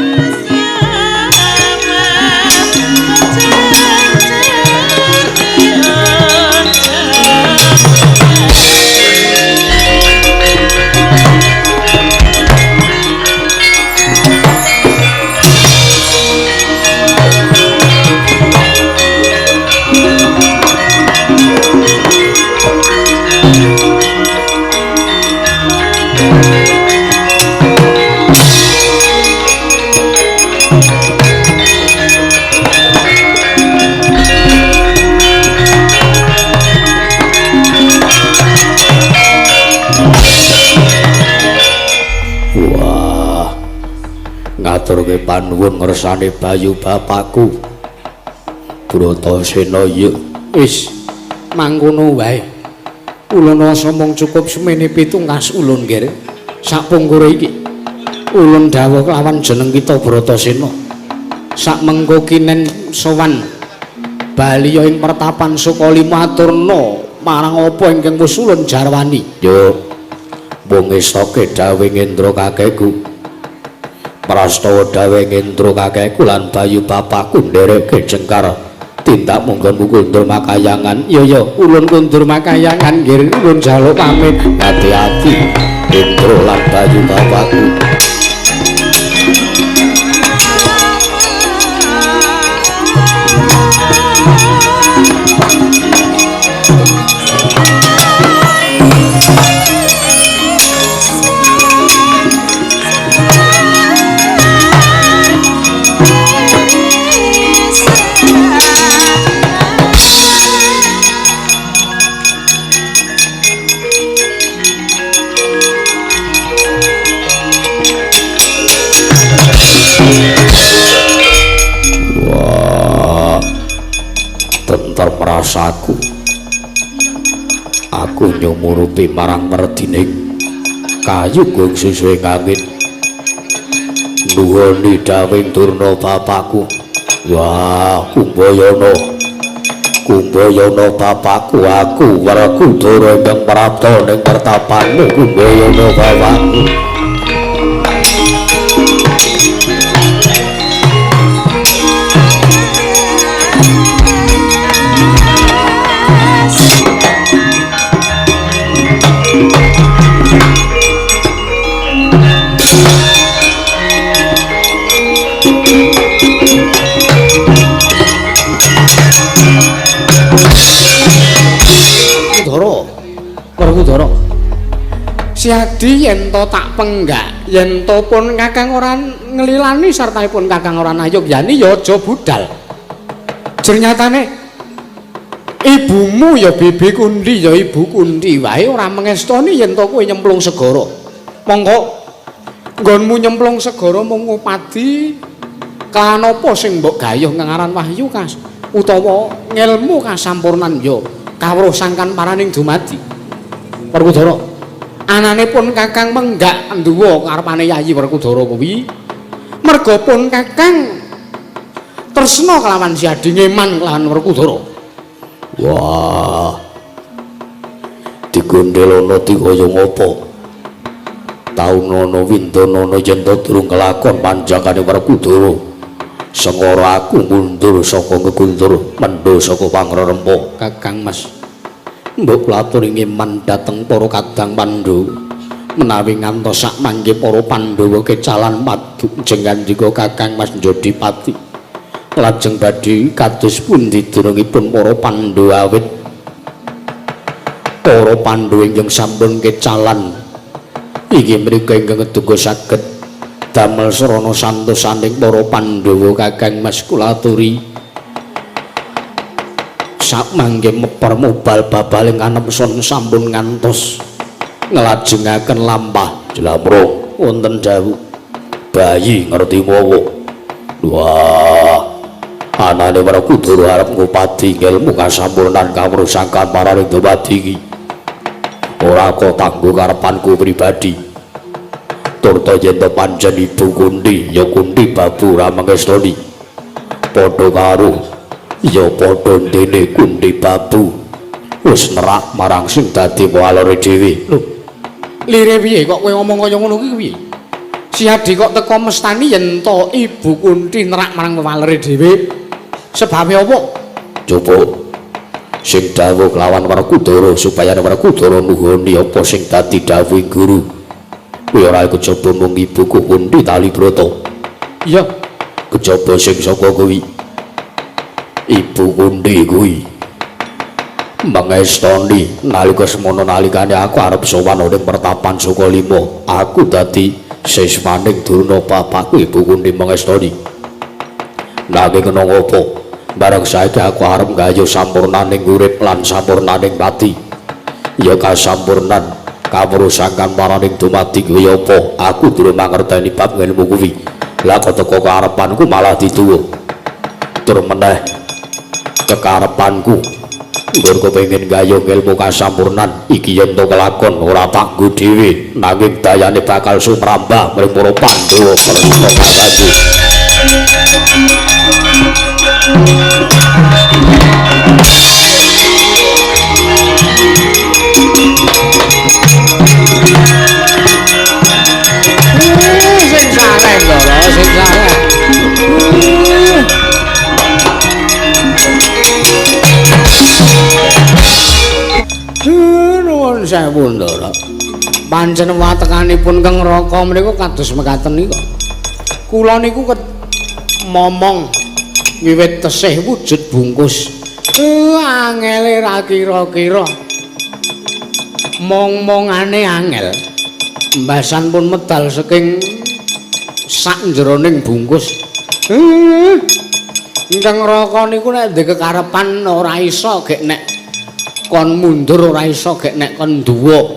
maturke panuwun ngersane bayu bapakku Bratasena ya wis mangkono wae ulun rasa mung cukup semene pitungkas ulun nggih sapungkure iki ulun dawuh kelawan jeneng kita Bratasena sak mengko kinen sowan bali ing pertapan Sukalima aturna marang apa ingkang wis ulun jarwani yo mung estoke dawuh Indra kakekku prastawa dawuh Indra kakekku lan bayu bapakku ndereke jengkar tindak munggon kundur makayangan iya ulun kundur makayangan nggih ulun jaluk pamit hati-hati Indra lan bayu bapakku rasaku aku nyumurupi marang merdining kayu gung susuhe angin nuhoni dawing Durna bapakku wah Kumbayana bapakku aku Werkudara ingkang prapta ning pertapanmu Kumbayana bapakku Werkudara siadi yen to tak penggak yen to pun kakang ora nglilani sartaipun kakang ora nayogyani ya aja budal jernyatane ibumu ya Bibi Kundi ya ibu Kundi wae ora mengestoni yen to kowe nyemplung segara monggo nggonmu nyemplung segara mung ngupadi kan apa sing mbok gayuh ngaran wahyu kas utawa ngilmu kasampurnan ya kawruh sangkan paraning dumadi Werkudara ananipun kakang menggak nduwa karepane Yayi Werkudara kuwi merga pun kakang tresna kelawan siadi ngeman kelawan Werkudara wah digondelono dikaya ngapa taunono windonono yen durung kelakon panjangane Werkudara sengara aku mundur saka keguntur mendho saka pangrerempa kakang Mas mbok klaturinge man dhateng para kadang Pandhawa menawi ngantos sak mangke para Pandhawa kecalan madu jengandika kakang Mas Jodipati lajeng badhe kados pundi durungipun para Pandhawa awit para Pandhawa ingkang sampun kecalan iki mrika ingkang kedungga saged damel sarana santosaning para Pandhawa kakang Mas kula aturi sak mangke meper mobal babaling kanemson sampun ngantos nglajengaken lampah jlamrung wonten dawuh bayi ngerti mawa wah anane Werkudara arep ngupadi ilmu kasampurnan kawruh sangkan paraning dumadi iki ora kok tanggo karepanku pribadi turta yen to pancen ibu Kundi ya Kundi babu ra mangestoni padha karo ya padha dene Kundi babu wis nerak marang sing dadi walore dhewe lho lire piye kok kowe ngomong kaya ngono kuwi piye siadi kok teko mestani yen to ibu Kundi nerak marang walore dhewe sebabe apa coba sing dawuh kelawan Werkudara supaya Werkudara nuhoni apa sing dadi dawuh guru kowe ora kejaba mung ibuku Kundi Talibrata iya kejaba sing saka kuwi ibu Kundi kuwi mangestoni nalika semono nalikane aku arep sowan ning pertapan Sukalima aku dadi sesmaning Durna bapakku ibu Kundi mangestoni nanging kena ngopo bareng saiki aku arep gayuh sampurnaning urip lan sampurnaning pati ya kasampurnan kawruh sangkan paraning dumadi kuwi apa aku durung mangerteni bab ilmu kuwi Lah kok teko karepanku malah dituwuh. Tur meneh kekarepanku nggon kepengin gayung ilmu kasampurnan iki yen to kelakon ora tak nggo dhewe nanging dayane bakal sumrambah mring para Pandhawa perintah kakangku. Sing saleh Ndara, sing saleh. Nuwun sewu Ndara. Pancen watekanipun Kang Raka menika kados mekaten nika. Kula niku momong wiwit tesih wujud bungkus. Angele ra kira-kira. Mong-mongane angel. Mbasan pun medal saking sak jroning bungkus. Kang Raka niku nek ndek kekarepan ora iso gek nek kon mundur ora iso gek nek kon duwa.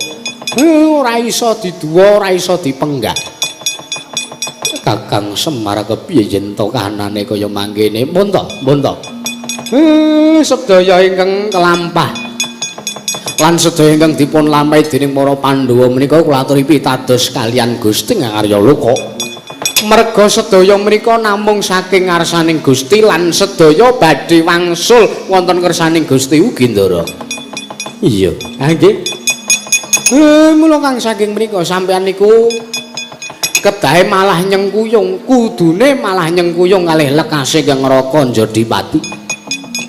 Ora iso diduwa, ora iso dipenggak. Kakang Semar kepiye yen to kahanane kaya mangkene? Mun to, mun to. Sedaya ingkang kelampah lan sedaya ingkang dipun lampahi dening para Pandhawa menika kula aturi pitados kalian Gusti Ngarya Loka. Merga sedaya menika namung saking ngarsaning Gusti lan sedaya badhe wangsul wonten kersaning Gusti ugi Ndara. Iya, nggih. Mula kang saking mriku sampeyan niku kedahe malah nyengkuyung, kudune malah nyengkuyung kalih lekase Kang Raka Njodipati.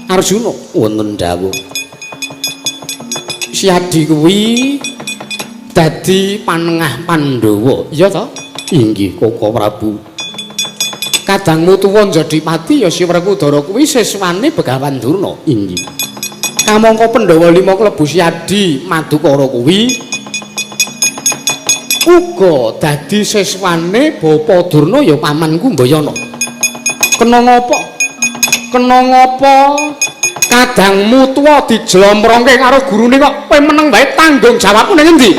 Arjuna wonten dawuh. Si Adi kuwi dadi panengah Pandhawa. Iya to? Inggih Koko Prabu. Kadangmu tuwa Njodipati ya si Werkudara kuwi siswane Begawan Durna. Inggih. Kamangka Pandhawa 5 klebu si Adi Madukara kuwi uga dadi siswane Bapa Durna ya pamanku Mbayana. Kena ngapa? Kena ngapa kadangmu tuwa dijlomrongke karo gurune kok kowe meneng wae tanggung jawabmu ning endi?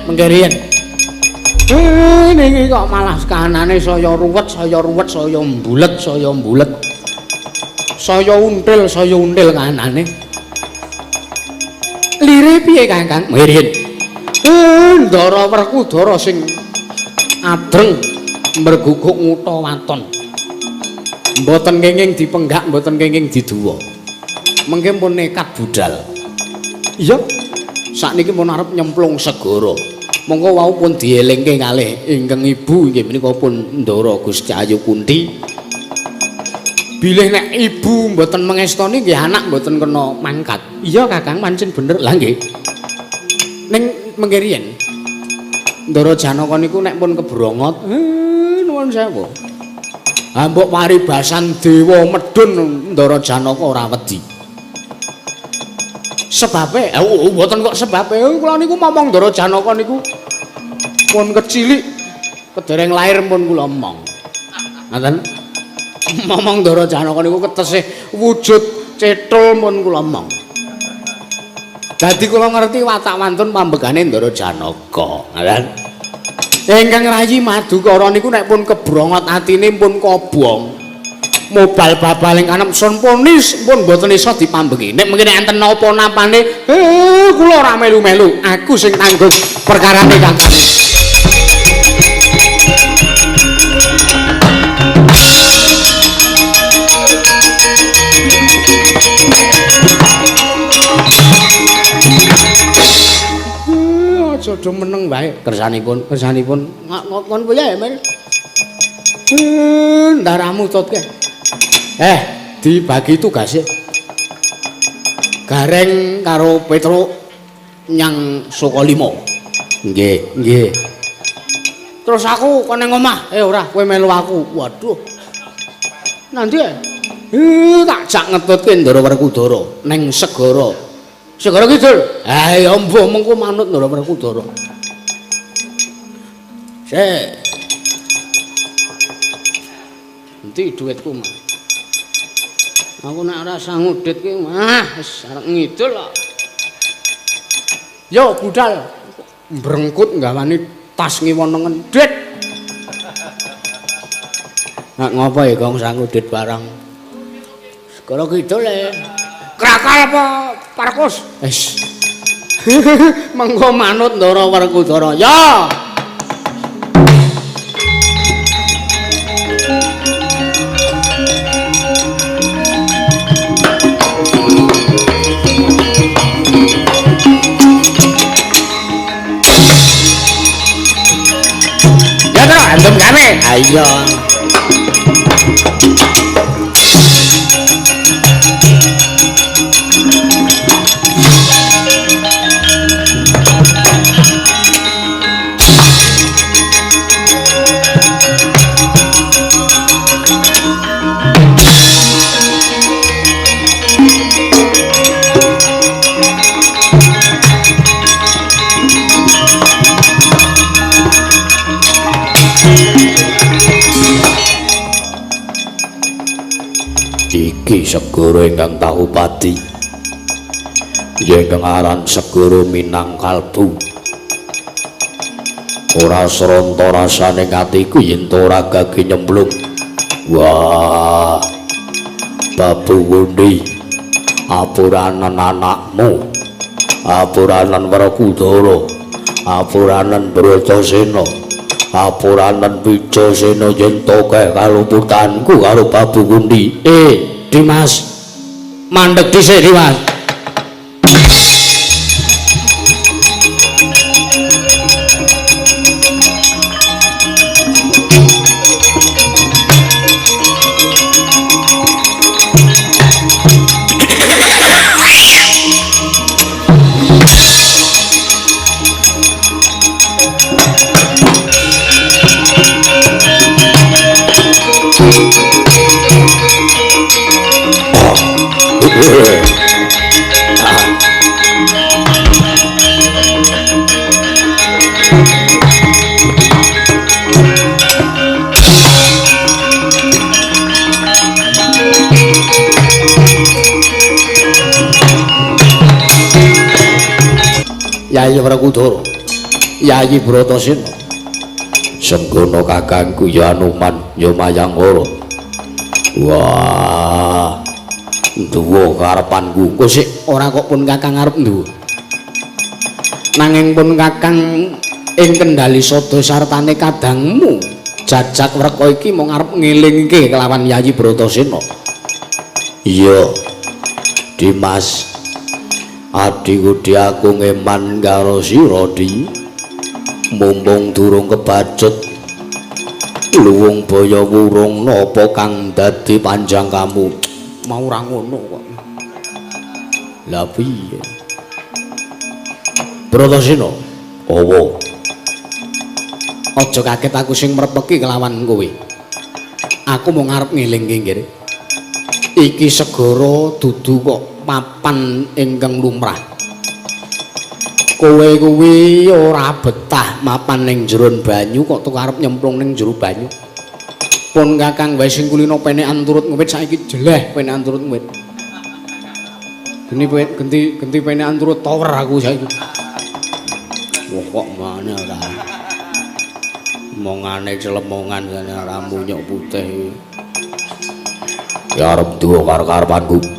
Mengkerian. Niki kok malah kahanane saya ruwet, saya mbulet, saya until kahanane. Lire piye Kakang? Mengkerian. Ndara Werkudara sing adreng merguguk ngutha waton. Mboten kenging dipenggak, mboten kenging diduwa. Mengke pun nekat budal. Iya. Sakniki mun arep nyemplung segara. Monggo wau pun dielingke kalih ingkang ibu inggih menika pun Ndara Gusti Ayu Kunti. Bilih nek ibu mboten mengestoni nggih anak mboten kena mangkat. Iya Kakang pancen bener. Lah nggih. Ning mengke riyen Ndara Janaka niku nek pun kebrongot, nuwun sewu. Ha mbok paribasan dewa medhun Ndara Janaka ora wedi. Sebabe, mboten kok sebabe. Kula niku momong Ndara Janaka niku pun kecilik kedereng lair pun kula omong. Ngoten. Momong Ndara Janaka niku ketesih wujud cetul pun kula omong. Dadi kula ngerti watak wantun pambegane Ndara Janaka. Ngoten. Ingkang rayi Madukara niku nek pun kebrongot atine pun kobong. Mobal babaling kanem sun punis pun mboten iso dipambeki. Nek mengkene enten napa-napane, kula ora melu-melu. Aku sing tanggung perkarane Kakang. Aja do meneng wae kersanipun kon piye Mas? Ndaramu tutke. Dibagi tugas Gareng karo Petruk nyang Sukalima. Nggih, nggih. Terus aku kon nang omah, ora kowe melu aku. Waduh. Nanti tak jak ngetutke Ndara Werkudara ning segara. Segara Kidul. Ya mbuh mengko manut Ndara Werkudara. ngendi dhuwitku mah. Aku nek ora sanggup ngudit ki mah wis arep ngidul kok. Yo budal. Brengkut nggawani tas ngiwonengen. Dit. Nak ngopo ya kong sanggup ngudit barang. Segara kidul e. Krakal apa parkus? Wis. Mengko manut Ndara Werkudara. Ya. Antum kami. Ayo. Iki segara ingkang tahu pati ingkang aran segara Minangkalbu. Ora sranta rasane atiku yen to ora gage nyemplung. Wah, babu wundi apuranan anakmu, apuranan Werkudara, apuranan Bratasena, apuranan Wijasena yen to kae kalumputanku karo babu wundi. Dimas, mandeg dhisik Dimas. Yayi Werkudara, Yayi Bratasena, Senggana kakangku ya Anuman ya Mayanggara. Wah, nduwa karepanku. Kok sik ora kok pun kakang arep nduwa. Nanging pun kakang ing kendali sada sartane kadangmu. Jajak Werka iki mung arep ngelingke kelawan Yayi Bratasena. Iya, Dimas. Adiku aku ngeman karo sira di mumpung durung kebajet luwung baya wurung napa kang dadi panjang kamu mau ora ngono kok. Lah piye Bratasena apa aja kaget aku sing mrepeki kelawan kowe. Aku mau ngarep ngelingke nggih iki segara dudu kok papan ingkang lumrah. Kowe kuwi ora betah mapan ning jero banyu kok tuk arep nyemplung ning jero banyu. Pun Kakang wae sing kulino penekan turut ngwit saiki jeleh penekan turut ngwit. Genti penekan turut tower aku saiki. Wah kok mana ora. Mongane celemongan kene ora munyuk putih. Ya arep duwe karo-karepanku.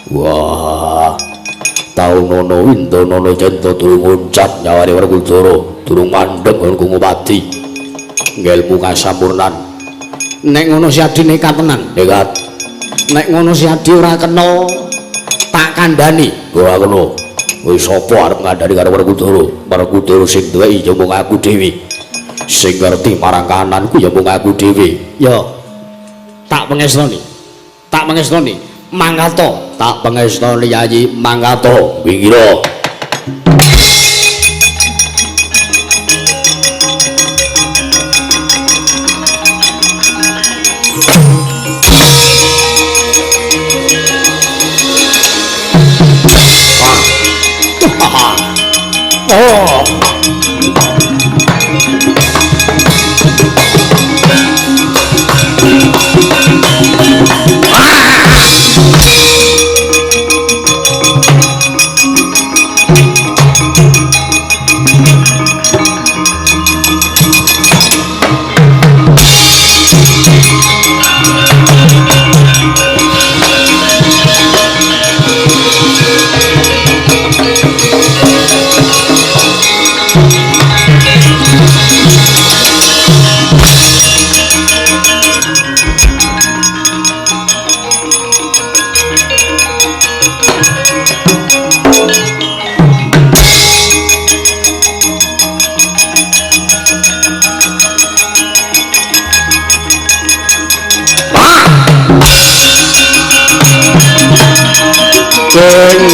Wah, taun nono winda nono cento durung nguncat nyawari Werkudara, durung mandeg nggonku ngupati. Ngelmu kasampurnan. Nek ngono si Adi nekat tenan, nekat. Nek ngono si Adi ora kena tak kandhani, ora kena. Wis sapa arep ngandhani karo Werkudara? Werkudara sing duwe ya mung aku dhewe. Sing ngerti marang kananku ya mung aku dhewe. Ya tak pengestoni. Tak pengestoni. Manggato tak pengestoni Yayi manggato wingira. Oh Jeng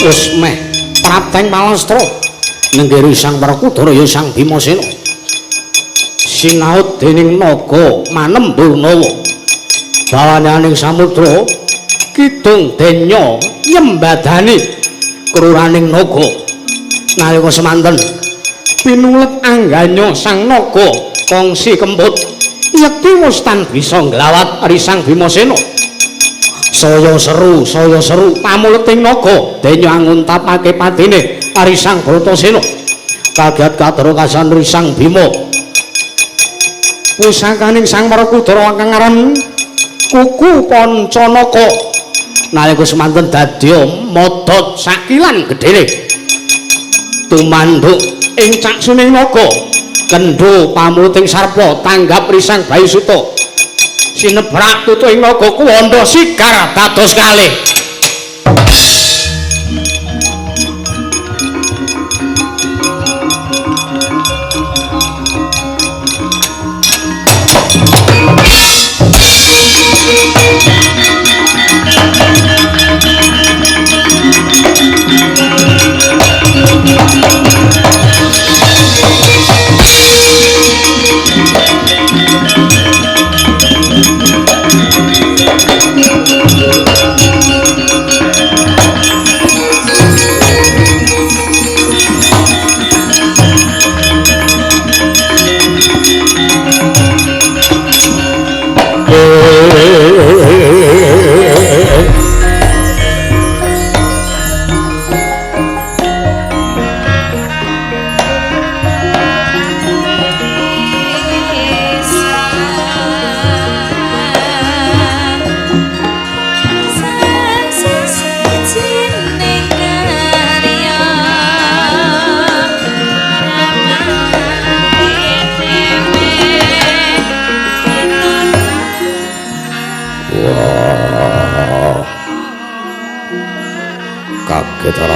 wis meh prateng palastra nenggiri Sang Werkudara ya Sang Bimasena sinaut dening naga Manembanawa bawaning samudra kidung denya nyembadani kruraning naga nalika semanten pinulet angganya Sang Naga kongsi kembut yekti mustan bisa nglawat Ari Sang Bimasena saya seru pamuleting naga denya anguntapake patine Ari Sang Bratasena kagiat kadara kasanri Sang Bima pusakaning Sang Werkudara kang aran Kuku Pancanaka nalika semanten dadya modot sakilan gedhene tumanduk ing caksuning naga kendho pamuleting sarpa tanggap risang Bayusuta sinebrak tutu ing naga kuwanda sigar dados kalih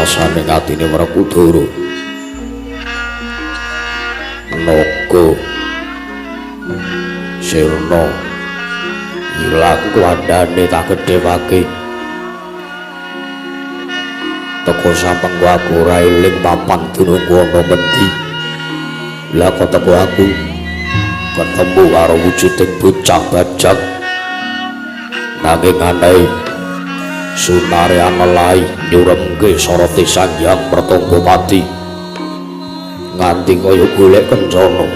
rasane atine Werkudara naga sirna ilang kuwandane tak gedhewake teka sapengko aku ora eling papan dunungku ana mendi lah kok teko aku ketemu karo wujuding bocah bajak nanging aneh sunare anelai nyuremke soroti Sang Hyang Pratanggapati nganti kaya golek kencana.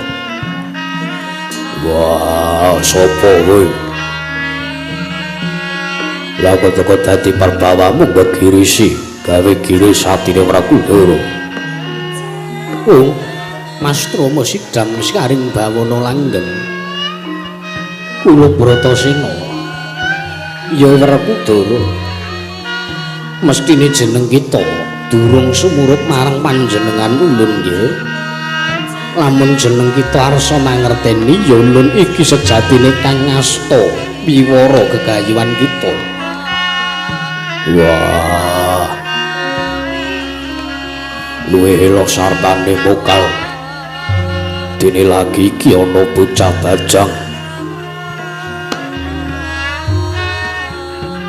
Wah, sapa kowe? Lah kok teko dadi perbawamu begirisi gawe giris atine Werkudara. Oh, Mas Trama sidam sikaring bawana langgeng. Kula Bratasena. Ya Werkudara. Mestine jeneng kita durung sumurut marang panjenengan ulun nggih. Lamun jeneng kita arsa mangerteni ya ulun iki sejatine kang ngasta wiwara gegayuhan kita. Wah. Luwih elok sartane mokal. Dene lagi iki ana bocah bajang.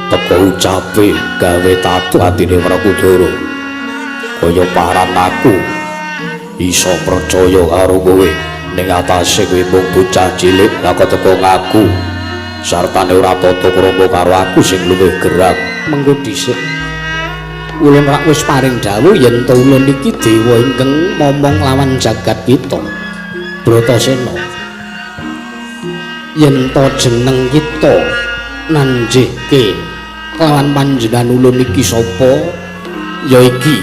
Teko ucape gawe tatu atine Werkudara kaya paran aku iso percaya karo kowe ning atase kowe mung bocah cilik lah kok teko ngaku sartane ora tata krama karo aku sing luwih gerak. Mengko dhisik ulun rak wis paring dawuh yen to ulun iki dewa ingkang momong lawan jagat kita. Bratasena, yen to jeneng kita nanjihke lawan panjenengan ulun iki sapa? Ya iki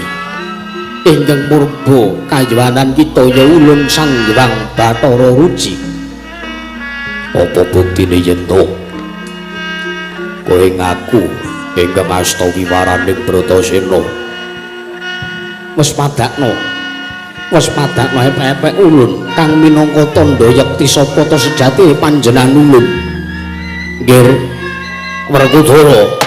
ingkang purba kayuwanan kita ya ulun Sang Hyang Bathara Ruci. Apa buktine yen to kowe ngaku ingkang asta wiwaraning Bratasena? Wis padakno epek-epek ulun kang minangka tandha yekti sapa ta sejati panjenengan ulun. Nggih, Werkudara.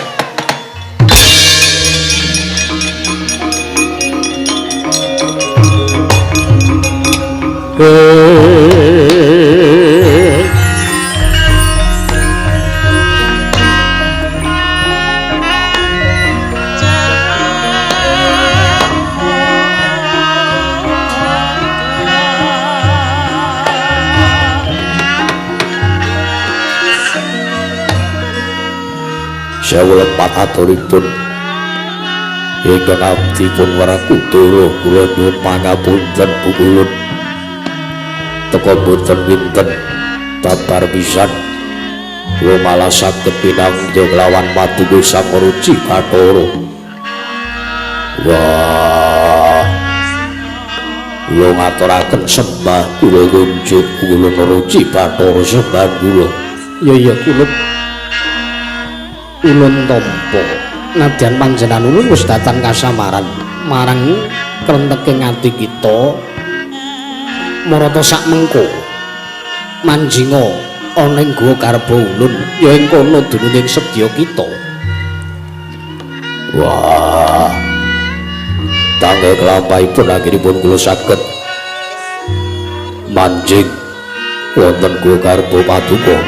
Sawulet pataturipun ingkang abdi pun Werkudara kula nyuwun pangapunten pukulun teka boten winten babar pisan kula malah saged pinanggih lawan Paduka Sang Ruci Bathara. Wah, kula ngaturaken sembah kula kunjuk kula Ruci Bathara sembah kula. Ya ulun tampa nadyan panjenengan ulun wis datang kasamaran marang krenteking ati kita marata sak mengko manjinga ana ing guwa garba ulun ya ing kono dununging sedya kita. Wah, tangge kelampahipun akhiripun kula saged manjing wonten guwa garba Paduka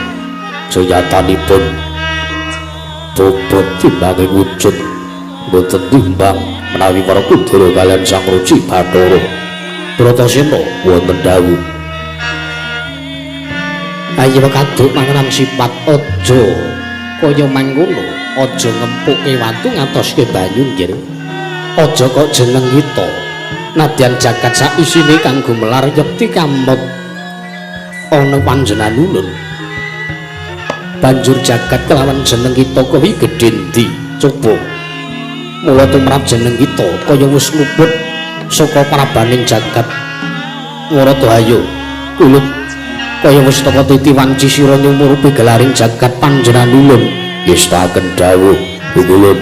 sayatanipun bobot timbanging wujud boten timbang menawi Werkudara kaliyan Sang Ruci Bathara. Bratasena wonten dawuh, ayo kaduk mangenan sifat aja kaya mangkono, aja ngempuke watu ngatoske banyu nggih. Aja kok jeneng kita nadyan jagat sak isine kanggo melar yekti kamot ana panjenengan ulun. Banjur jagat kelawan jeneng kita kuwi gedhe ndi coba mula tumrap jeneng kita kaya wis luput saka prabaning jagat. Marata ayo ulun kaya wis teka titi wanci sira nyumurupi gelaring jagat panjenengan ulun ngestaken dawuh ulun.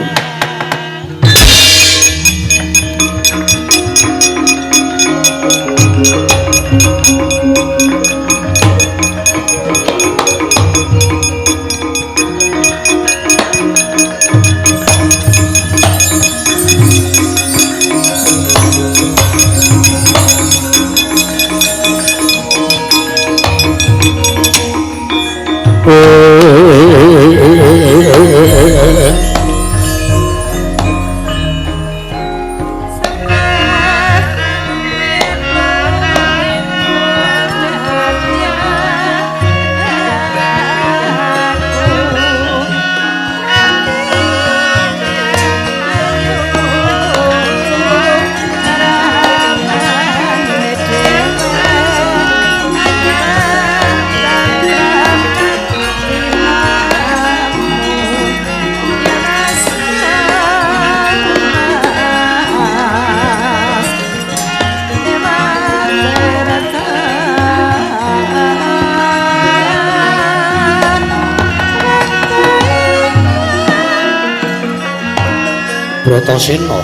Bratasena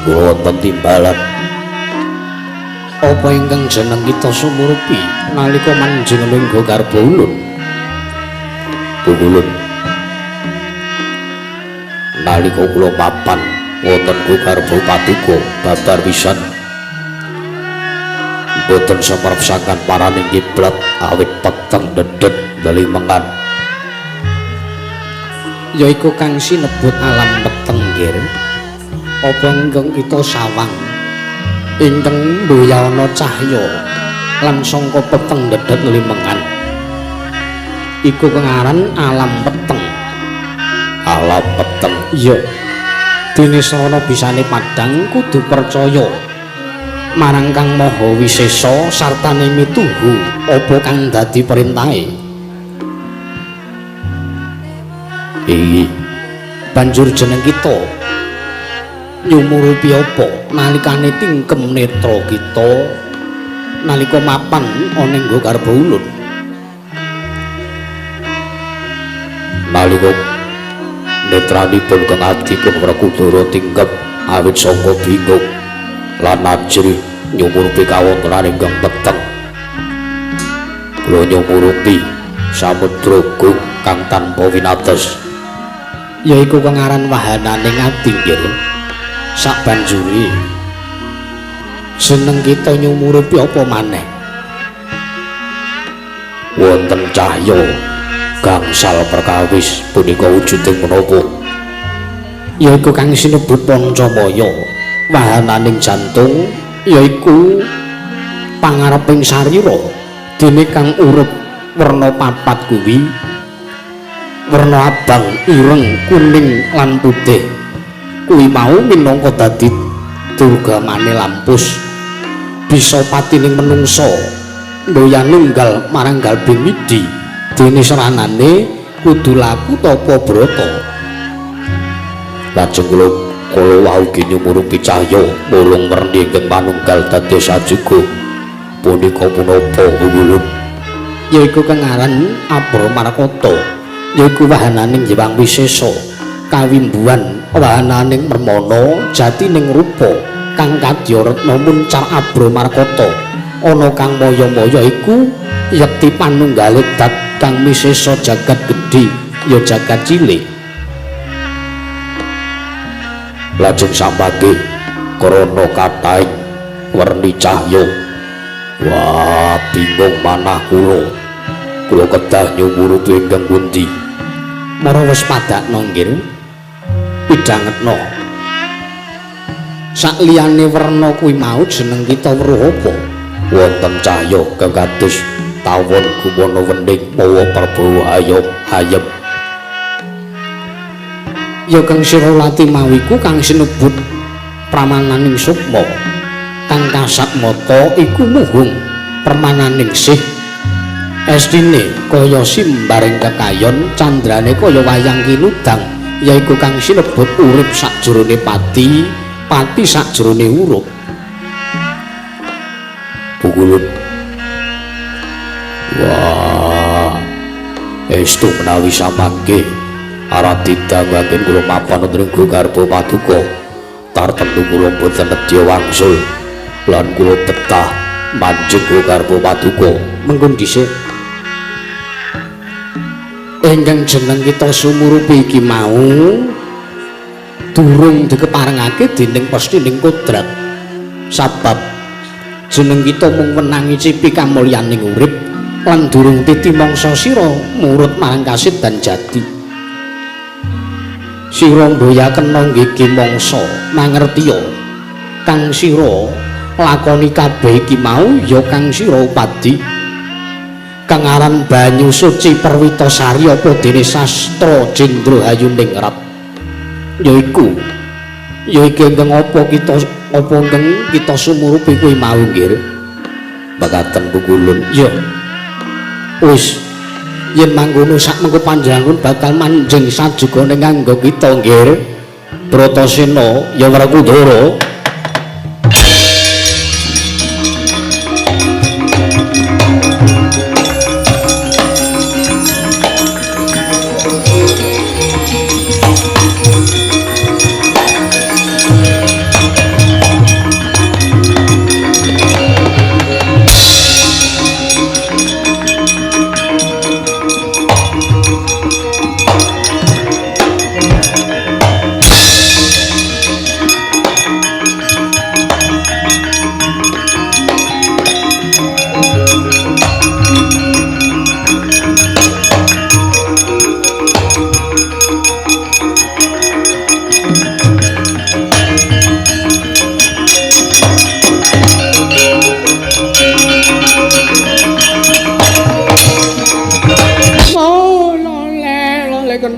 wonten timbalan apa ingkang jeneng kita sumurupi nalika manjing lingga garba ulun. Pukulun nalika kula mapan wonten garba Paduka babar pisan boten samarepsaken paraning kiblat awit peteng dedet delimengan yaiku kang sinebut alam peteng nggih. Apa ingkang kita sawang ingkang mbuyana cahya lan sangka peteng dedet limengan iku kengaran alam peteng. Alam peteng. Iya. Dene srana bisane padhang kudu percaya marang Kang Maha Wisesa sartane mituhu apa kang dadi perintahe. Banjur jeneng kita nyumurupi apa nalikane tingkem netra kita nalika mapan ana ing garba ulun. Nalika netranipun Kang Adipun Werkudara tingkep awit sangka bingung lan ajrih nyumurupi kawontenan ingkang peteng. Kula nyumurupi samudra gung kang tanpa winates, yaiku kengaran wahananing ati nggih. Sabanjure seneng kita nyumurupi apa maneh. Wonten cahya gangsal perkawis punika wujuding menapa? Yaiku kang sinebut Pancamaya. Wahananing jantung yaiku pangareping sarira. Dene kang urip werna papat kuwi werna abang, ireng, kuning lan putih. Kuwi mau minangka dadi durgamane lampus. Bisa patining menungsa ndoyan nunggal marang galbing midi. Dene seranane kudu laku tapa brata. Lajeng kula wau ugi nyumurupi cahya mulung werni ingkang manunggal dados sajuga punika punapa ulun? Yaiku kengaran Abramarkata, yaiku wahananing Hyang Wisesa, kawimbuhan wahananing mermana jatining rupa kang kadya retna muncar Abramarkata. Ana kang maya-maya iku yekti panunggaling dat kang misesa jagat gedhe ya jagat cilik. Lajeng sampage krana kathahing werni cahya. Wah, bingung manah kula kedah nyumurupi ingkang pundi? Mara wis padakna nggih. Pidhangetna. Sakliyane werna kuwi mau jeneng kita weruh apa? Wonten cahya kekados tawon gumana wening mawa prabawa hayem. Ya kang sira lati mawiku kang sinebut pramananing sukma. Kang kasat mata iku muhung permananing sih. Estine kaya simbaring kekayon, candrane kaya wayang kinudang, yaiku kang sinebut urip sakjroning pati, pati sakjroning urip. Pukulun. Wah, estu menawi samangke arep didhangaken kula mapan wonten ing garba paduka. Tartemtu kula boten nedya wangsul lan kula betah manjing garba paduka. Mengko dhisik ingkang jeneng kita sumurupi iki mau durung dikeparengake dening Pestining Kodrat. Sabab jeneng kita mung wenang ngicipi kamulyaning urip lan durung titi mangsa sira murut marang kasit dan jati. Sira mboya kena nggih mangsa mangertiya kang sira lakoni kabeh iki mau ya kang sira upadi kang aran banyu suci Perwitasari apa dene sastra Jendrahayu Ningrat. Yaiku ingkang apa ingkang kita sumurupi kuwi mau nggih. Makaten Pukulun. Ya. Wis yen mangkono sak mengko panjenengan bakal manjing sajugane nganggo kita nggih. Bratasena ya Werkudara.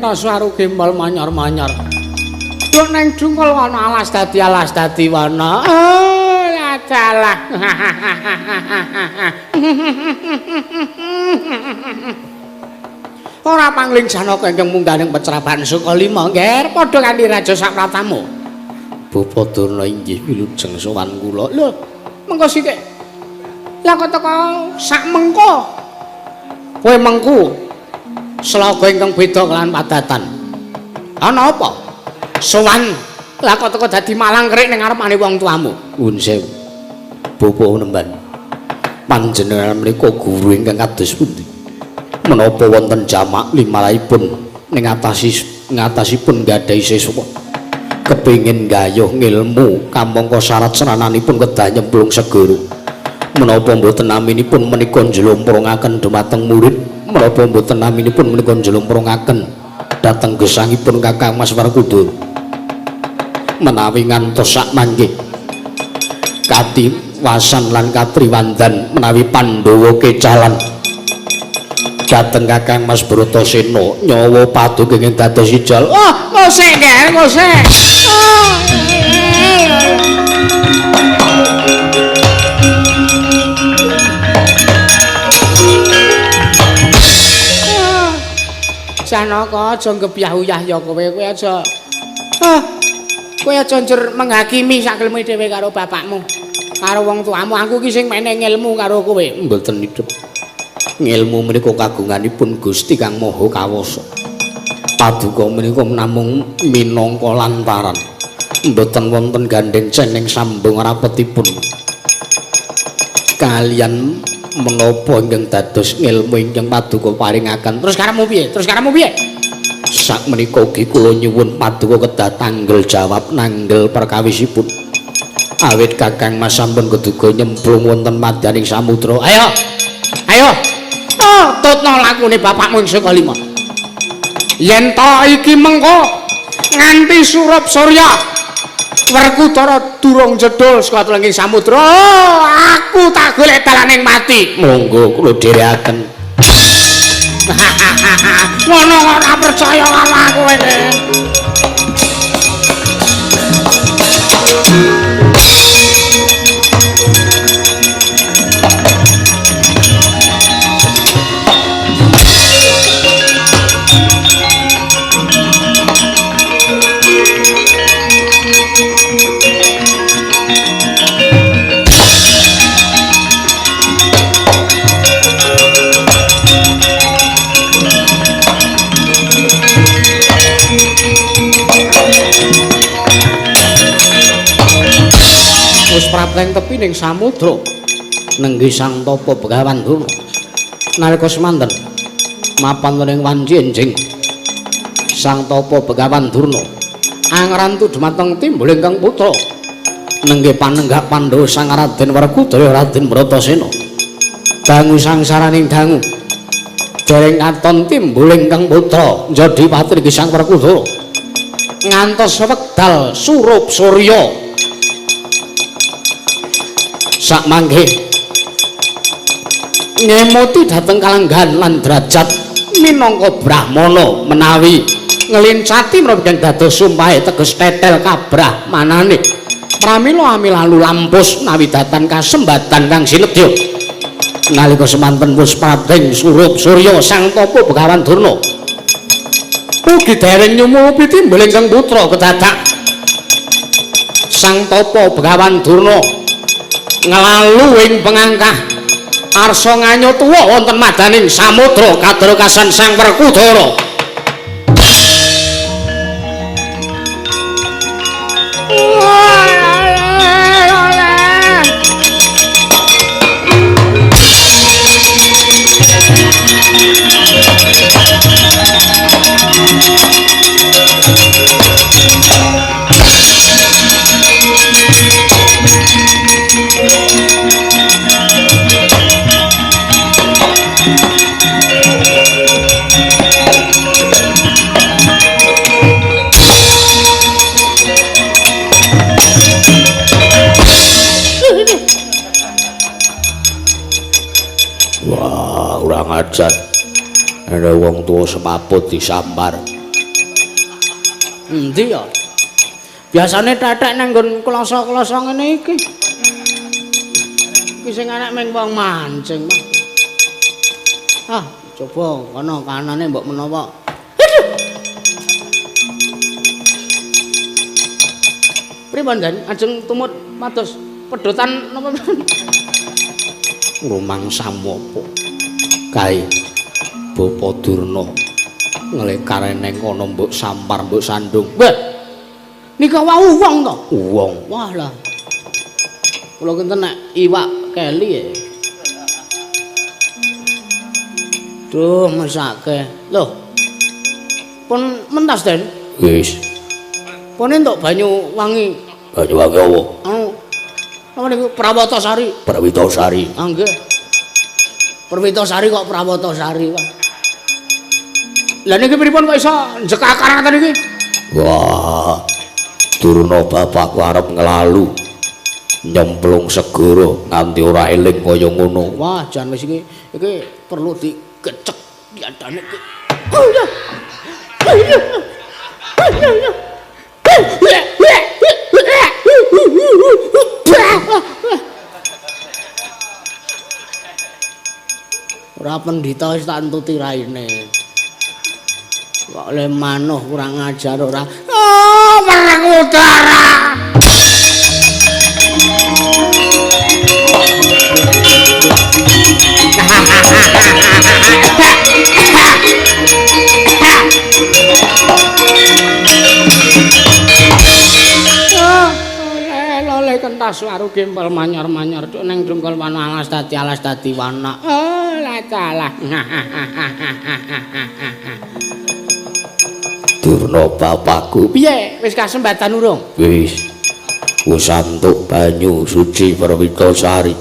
pentas waru gembal manyar-manyar. Yo neng dungkul ana alas dadi wana. Oh, ya dalah. Ora pangling Janaka ingkang mungganing pecraban Sukalima nggih padha kanthi Raja Sapratamu. Bapadurna inggih wilujeng sowan kula. Lho, mengko sithik. Lah kok teko sak mengko. Kowe mengku sloga ingkang beda kelawan padatan. Ana apa? Sowan lah kok teko dadi malang kerik ning ngarepane wong tuamu. Nuwun sewu. Bapak Unemban. Panjenengan menika guru ingkang kados pundi? Menapa wonten jamak limalahipun ning ngatasipun gadhahi seswa kepingin gayuh ngilmu kamangka syarat senananipun kedah nyemplung segara. Menapa mboten naminipun menika njlumpurungaken dumateng murid, menapa mboten naminipun menika njlumpurungaken dhateng gesangipun Kakang Mas Werkudara. Menawi ngantos sak mangke katiwasan lan katriwandan menawi Pandhawa kecalan dhateng Kakang Mas Bratasena nyawa paduka ingkang dados ijal. Oh, ngosek nggih, ngosek. Janaka aja ngebyah-uyah ya kowe aja. Kowe aja njur menghakimi sakelmu dhewe karo bapakmu. Karo wong tuamu, aku ki sing meneh ngilmu karo kowe. Mboten idep. Ngilmu menika kagunganipun Gusti Kang Maha Kawasa. Paduka menika namung minangka lantaran. Mboten wonten gandeng cening sambung rapetipun. Kalian menapa ingkang dados ngilmu ingkang paduka paringaken. Terus karepmu piye? Sak menika ugi kula nyuwun paduka kedah tanggel jawab nanggel perkawisipun. Awit Kakang Mas sampun keduga nyemplung wonten madyaning samudra. Ayo. Tutna lakune bapakmu ing Sukalima. Yen ta iki mengko nganti surup Surya Werkudara durung jedul saka telenging samudra, aku tak golek dalaning mati. Monggo kula dherekaken. Ngono ora percaya karo aku iki. Wis prapteng tepi ning samudra nenggih Sang Tapa Begawan Durna. Nalika semanten mapan ing wanci enjing Sang Tapa Begawan Durna angrantu dumateng timbul ingkang putra nenggih panenggak Pandhawa Sang Raden Werkudara Raden Bratasena. Dangu sangsaraning dangu dereng katon timbul ingkang putra Jadi Patri Sang Werkudara ngantos wekdal surup Surya sak mangke ngemuti dhateng kalenggan lan derajat minangka brahmana menawi ngelincati menawi dados sumpahe teges tetel kabrah manane pramila amilalu lampus nawidatan kasembatan kang sinedya nalika semanten wis prapting surup Surya Sang Tapa Begawan Durna ugi dereng nyumupi timbul ingkang putra kedadak Sang Tapa Begawan Durna nglalu ing pengangkah arsa nganyo tuwa wonten madaning samudra kadrekasan Sang Werkudara. Wah, urang ajar. Ada wong tua semaput disambar. Endi ya? Biasane tetek nang nggon kloso-kloso ngene iki. Iki sing enek ming wong mancing, Mas. Ah, coba kono kanane mbok menawa. Pripun Den? Ajeng tumut mados pedotan napa? Rumangsa mopo? Kae Bapa Durna nglekareneng kono mbok sampar mbok sandung. Wah. Nika wau wong to? Wong. Wah lah. Kula kinten nek iwak keli ya. Duh, mesake. Loh. Pun mentas, Den? Wis. Pun entuk banyu wangi. Banyu wangi apa? Anu. Apa niku Prawatasari? Prawitasari. Ah nggih. Prawitasari kok Prawatasari, Pak. Lah niki pripun kok iso njekakar ngoten iki? Wah. Durna bapakku arep nglalu. Nyemplung segara nganti ora eling kaya ngono. Wah, jan wis iki perlu digecek diadane iki. Ora pendhita wis tak entuti raine. Kok le manuh kurang ajar ora. Oh, perang udara. Lole kentas waru gempel manyor-manyor cuk ning dungkul wana alas dadi wana. Oh, la calah. Durna bapakku. Piye? Wis kasembatan urung? Wis. Wis antuk banyu suci Prawitasari.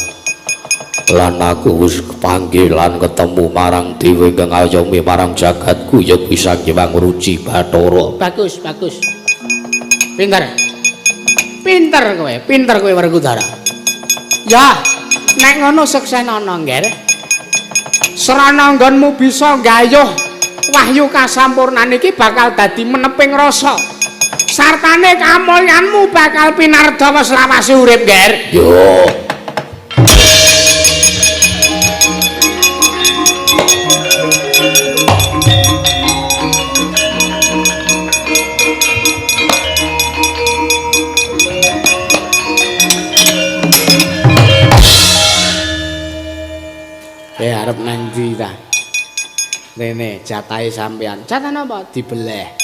Lan aku wis kepanggih lan ketemu marang Dewi kang ayomi marang jagatku ya bisa nyewang ruci Bathara. Bagus, bagus. Pinter kowe Werkudara. Ya, nek ngono seksenana nggih. Serana nggonmu bisa gayuh wahyu kasampurnan iki bakal dadi meneping rasa. Sartane kamulyanmu bakal pinardawa selawase urip, Nger. Yo. Arep nang ndi ta? Rene jatahe sampean. Jatah napa? Dibeleh.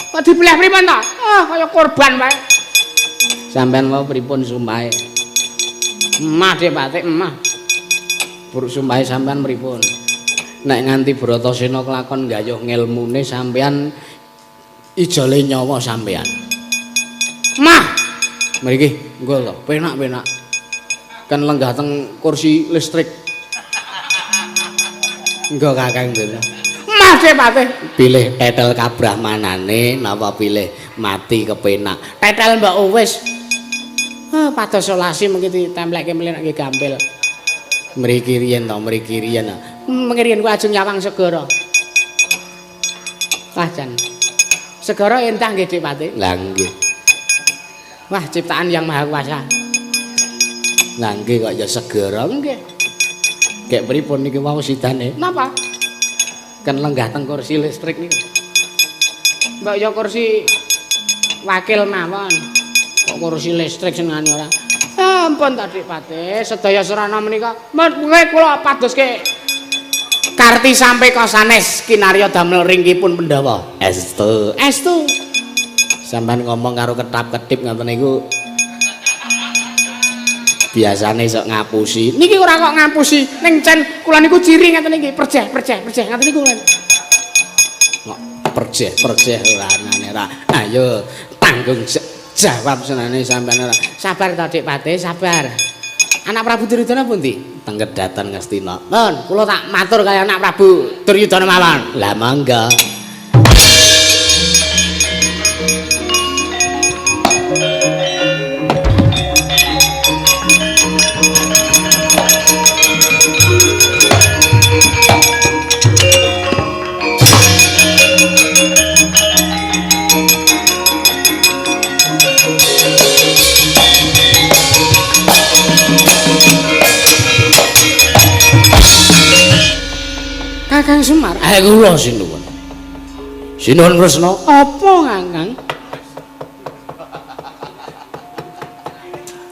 Kok dibeleh pripun ta? Ah, kaya korban wae. Sampean mau pripun sumpahe? Emah Dik Patik, emah. Buruk sumpahe sampean pripun? Nek nganti Bratasena kelakon gayuh ngilmune sampean ijole nyawa sampean. Mah. Mriki, engko lho, penak-penak. Kan lenggah teng kursi listrik. Engko Kakang Durna. Mas Patih pilih tetel kabrahmanane napa pilih mati kepenak. Tetel Mbak wis. Pados solasi mengki ditemplekke mlenek nggih gampil. Mriki riyen to, mriki riyen. Mengki riyen ku ajeng nyawang segara. Wah jan. Segara entah nggih Dik Patih. Lah nggih. Wah ciptaan yang maha kuasa. Lah nggih kok ya segara nggih. Kayak pripun niki wau sidane? Napa? Kan lenggah teng kursi listrik niku. Mbak ya kursi wakil mawon. Kok kursi listrik senengane ora. Ampun ta Dik Patih, sedaya serana menika mengke kula padoske karti sampai kosanes kinarya damel ringkipun Pandhawa. Estu. Sampeyan ngomong karo ketap-ketip ngoten niku biasane sok ngapusi. Niki ora kok ngapusi, ning cen kula niku ciri ngeten iki, perjeh ngoten niku kan. Kok perjeh ora anane ora. Ayo tanggung jawab senane sampean ora. Sabar ta Dik Patih, sabar. Anak Prabu Duryudana pundi? Teng Kedatan Ngastina. Mun, kula tak matur kaya anak Prabu Duryudana mawon. Lah mangga. Semar. Kula sinuwun. Sinuwun Kresna. Apa Kakang?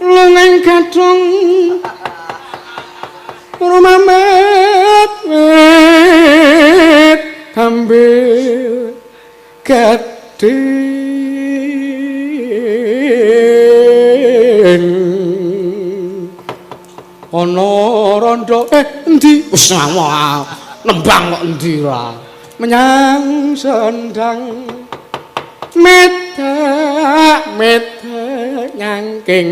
Lungang gadhong rumamet ambil gading ana rondo endi wis nembang kok endi ra menyang sendang medak nyangking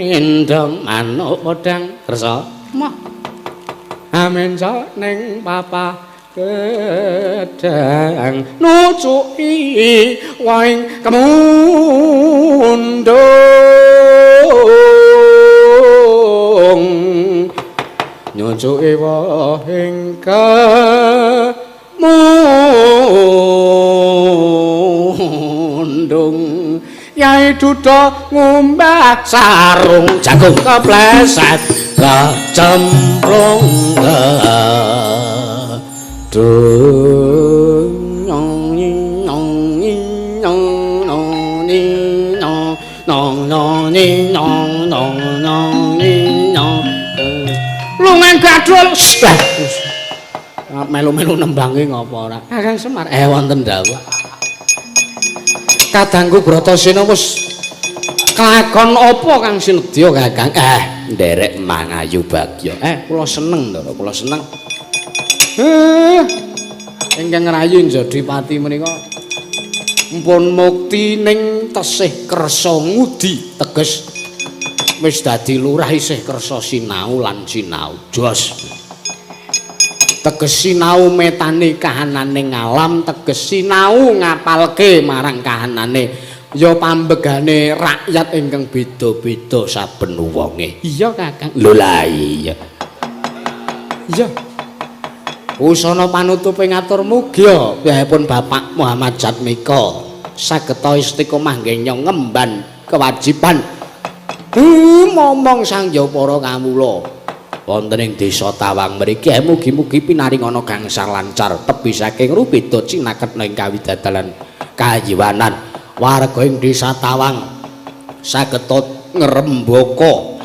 mendong manuk podang kersa mah amen ning papa gedang nucuki waing kemundung nyucuki waing kemundung Yai Duda ngumbah sarung jagung kepleset kecemplung lungan gadul melu-melu nembangi ngapa ora Kakang Semar wonten dawuh kadangku Bratasena wis kelakon apa Kang Sinedya Kakang nderek mangayu bagya kula seneng to kula seneng ingkang rayu Jodipati menika mpun mukti ning tesih kersa ngudi teges wis dadi lurah isih kersa sinau lan sinau jos teges sinau metani kahananing alam teges sinau ngapalke marang kahanane ya pambegane rakyat ingkang beda-beda saben wonge iya Kakang lho la iya iya usana panutupe ngatur mugia piyambakipun Bapak Muhammad Jatmika sageta istiqomah nggih ngemban kewajiban momong sangya para kawula wonten ing desa Tawang mriki mugi-mugi pinaringana gangsal lancar tebi saking rupeda cinaket ing kawidadalan kayiwanan warga ing desa Tawang sageta ngrembaka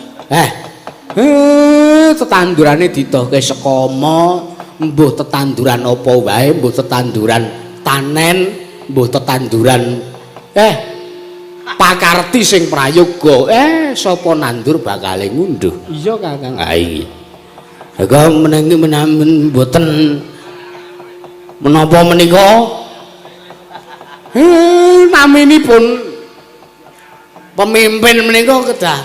tetandurane didohke sekama mbuh tetanduran apa wae mbuh tetanduran tanen mbuh tetanduran pakarti sing prayoga sapa nandur bakal ngunduh iya Kakang iya Kakang menangi menamen mboten menapa menika naminipun pemimpin menika kedah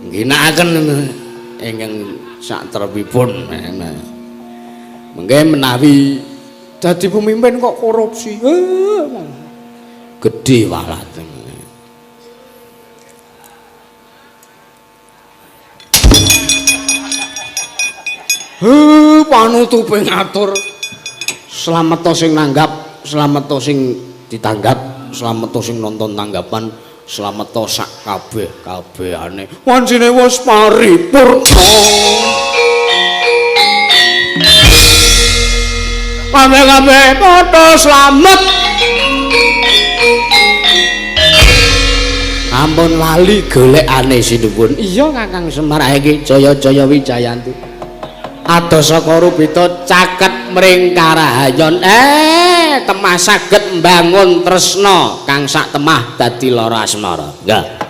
ngginakaken ingkang satrepipun mengke menawi dadi pemimpin kok korupsi gedhe walate panutupe ngatur slamet sing nanggap slamet sing ditanggap slamet sing nonton tanggapan slamet sak kabeh-kabehane wancine wis paripurna kabeh-kabeh padha slamet ampun lali golekane sinuwun iya Kakang Semar iki jaya-jaya wijayanti ados saka rubita caket mring karahayon temah saged mbangun tresna kang sak temah dadi lara asmara nggih